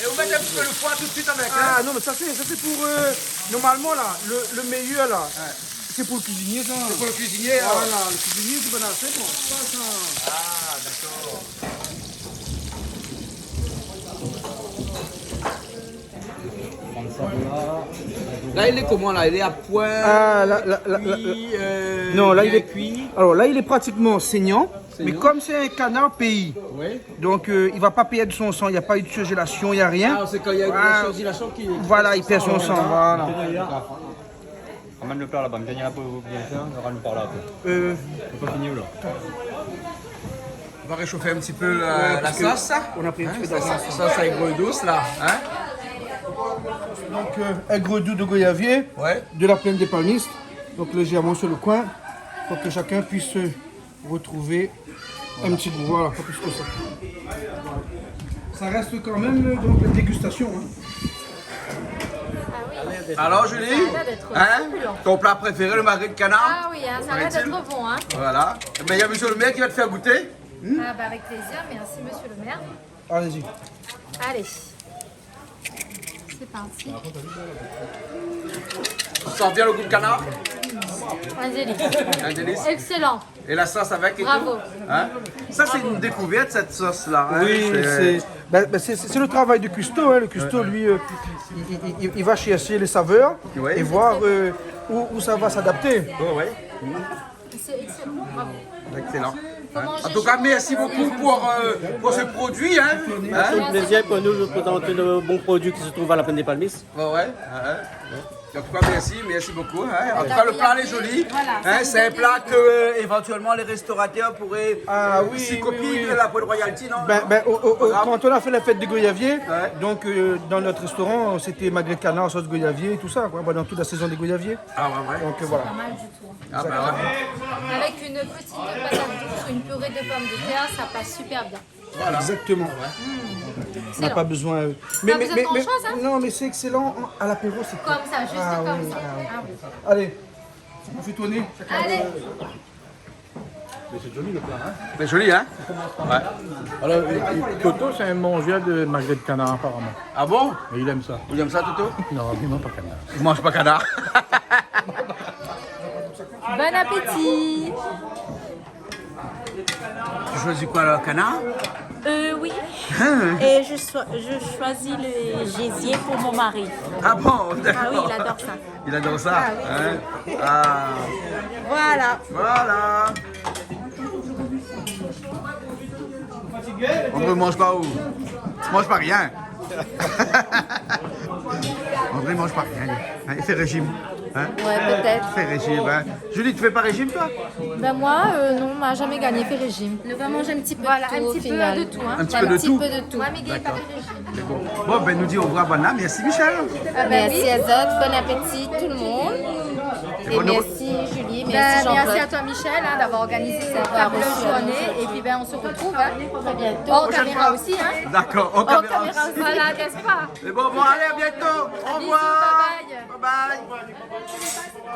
Et vous mettez un petit peu le foie tout de suite avec. Ah hein? non, mais ça c'est pour... normalement, là, le meilleur, là, c'est pour le cuisinier, ça. C'est pour le cuisinier, voilà, le cuisinier, c'est bon, c'est bon. Ça. Ah, d'accord. Là, il est comment là? Il est à point. Ah, non, là il est cuit. Alors là, il est pratiquement saignant, mais comme c'est un canard pays, donc il va pas perdre son sang. Il n'y a pas eu de surgélation, il n'y a rien. Ah, c'est quand il y a eu la surgélation qui. Voilà, il perd son sang. Voilà. Ramène le plat là-bas, me gagne la peau bien faire, ramène par là un peu. C'est pas fini ou là? On va réchauffer un petit peu la sauce. On a pris un petit peu de sauce aigre douce là. Hein? Donc aigre doux de goyavier, de la plaine des Palmistes, donc légèrement sur le coin, pour que chacun puisse retrouver un petit goût. Voilà, pas plus que ça. Ça reste quand même donc la dégustation. Alors Julie, hein? Ton plat préféré, le magret de canard? Ah oui, hein, ça a l'air d'être bon. Hein. Voilà. Il y a monsieur le maire qui va te faire goûter. Ah bah avec plaisir, merci monsieur le maire. Allez-y. Allez. C'est parti. Tu sens bien le goût de canard? Un délice. Un délice. Excellent. Et la sauce avec et Bravo. tout? Hein? Ça, c'est une découverte, cette sauce-là. Hein? Oui, c'est le travail du cuistot. Hein. Le cuistot, lui, il va chercher les saveurs et voir où ça va s'adapter. C'est excellent. Bravo. Excellent. En tout cas, merci beaucoup pour ce produit. Hein? C'est un plaisir pour nous de présenter le bon produit qui se trouve à la plaine des Palmistes. En tout cas, merci beaucoup. Hein. En tout cas, le plat est joli. Hein, c'est un plat que éventuellement les restaurateurs pourraient s'y copier de la poêle royalty, non? Quand on a fait la fête du goyavier, donc dans notre restaurant, c'était magret de canard, sauce goyavier, tout ça, quoi, dans toute la saison des goyaviers. Ah ouais. Donc voilà. Pas mal du tout. Ah, bah, ouais. Avec une petite patate douce ou une purée de pommes de terre, ça passe super bien. Voilà. Exactement. On n'a pas besoin. Pas besoin de grand-chose, hein? Non, mais c'est excellent à l'apéro. C'est Comme ça, juste comme ça. Ah oui. Allez, on fait tourner. Allez. Mais c'est joli le plat, hein? C'est joli, hein? Ouais. Alors, Toto, c'est un mangeur de magret de canard, apparemment. Ah bon? Et il aime ça. Il aime ça, Toto? Non, il ne mange pas canard. Il mange pas canard. Bon appétit. Tu choisis quoi, le canard? Oui. Et je choisis le gésier pour mon mari. Ah bon, d'accord. Ah oui, il adore ça. Il adore ça? Ah oui. Hein? Ah. Voilà. On ne mange pas où? Tu manges pas rien. André mange pas rien. Hein? Il fait régime. Hein? Ouais, peut-être. Il fait régime. Hein? Julie, tu fais pas régime, toi? Ben moi, non, on m'a jamais gagné fait régime. On va manger un petit peu de tout, un petit peu de tout. Hein. Un petit peu de tout? Ouais, mais il n'y a pas de régime. Bon, ben nous dit au revoir, bonne nuit. Merci, Michel. Merci Azot, bon appétit tout le monde. Et merci Julie, merci Jean-Claude. Merci à toi Michel d'avoir organisé cette fabuleuse journée. Et puis on se retrouve très bientôt. Hors caméra aussi. Hein. D'accord, hors caméra aussi. Voilà, n'est-ce pas? Et bon, allez, à bientôt. Au revoir. Bisous, bye bye. Bye bye.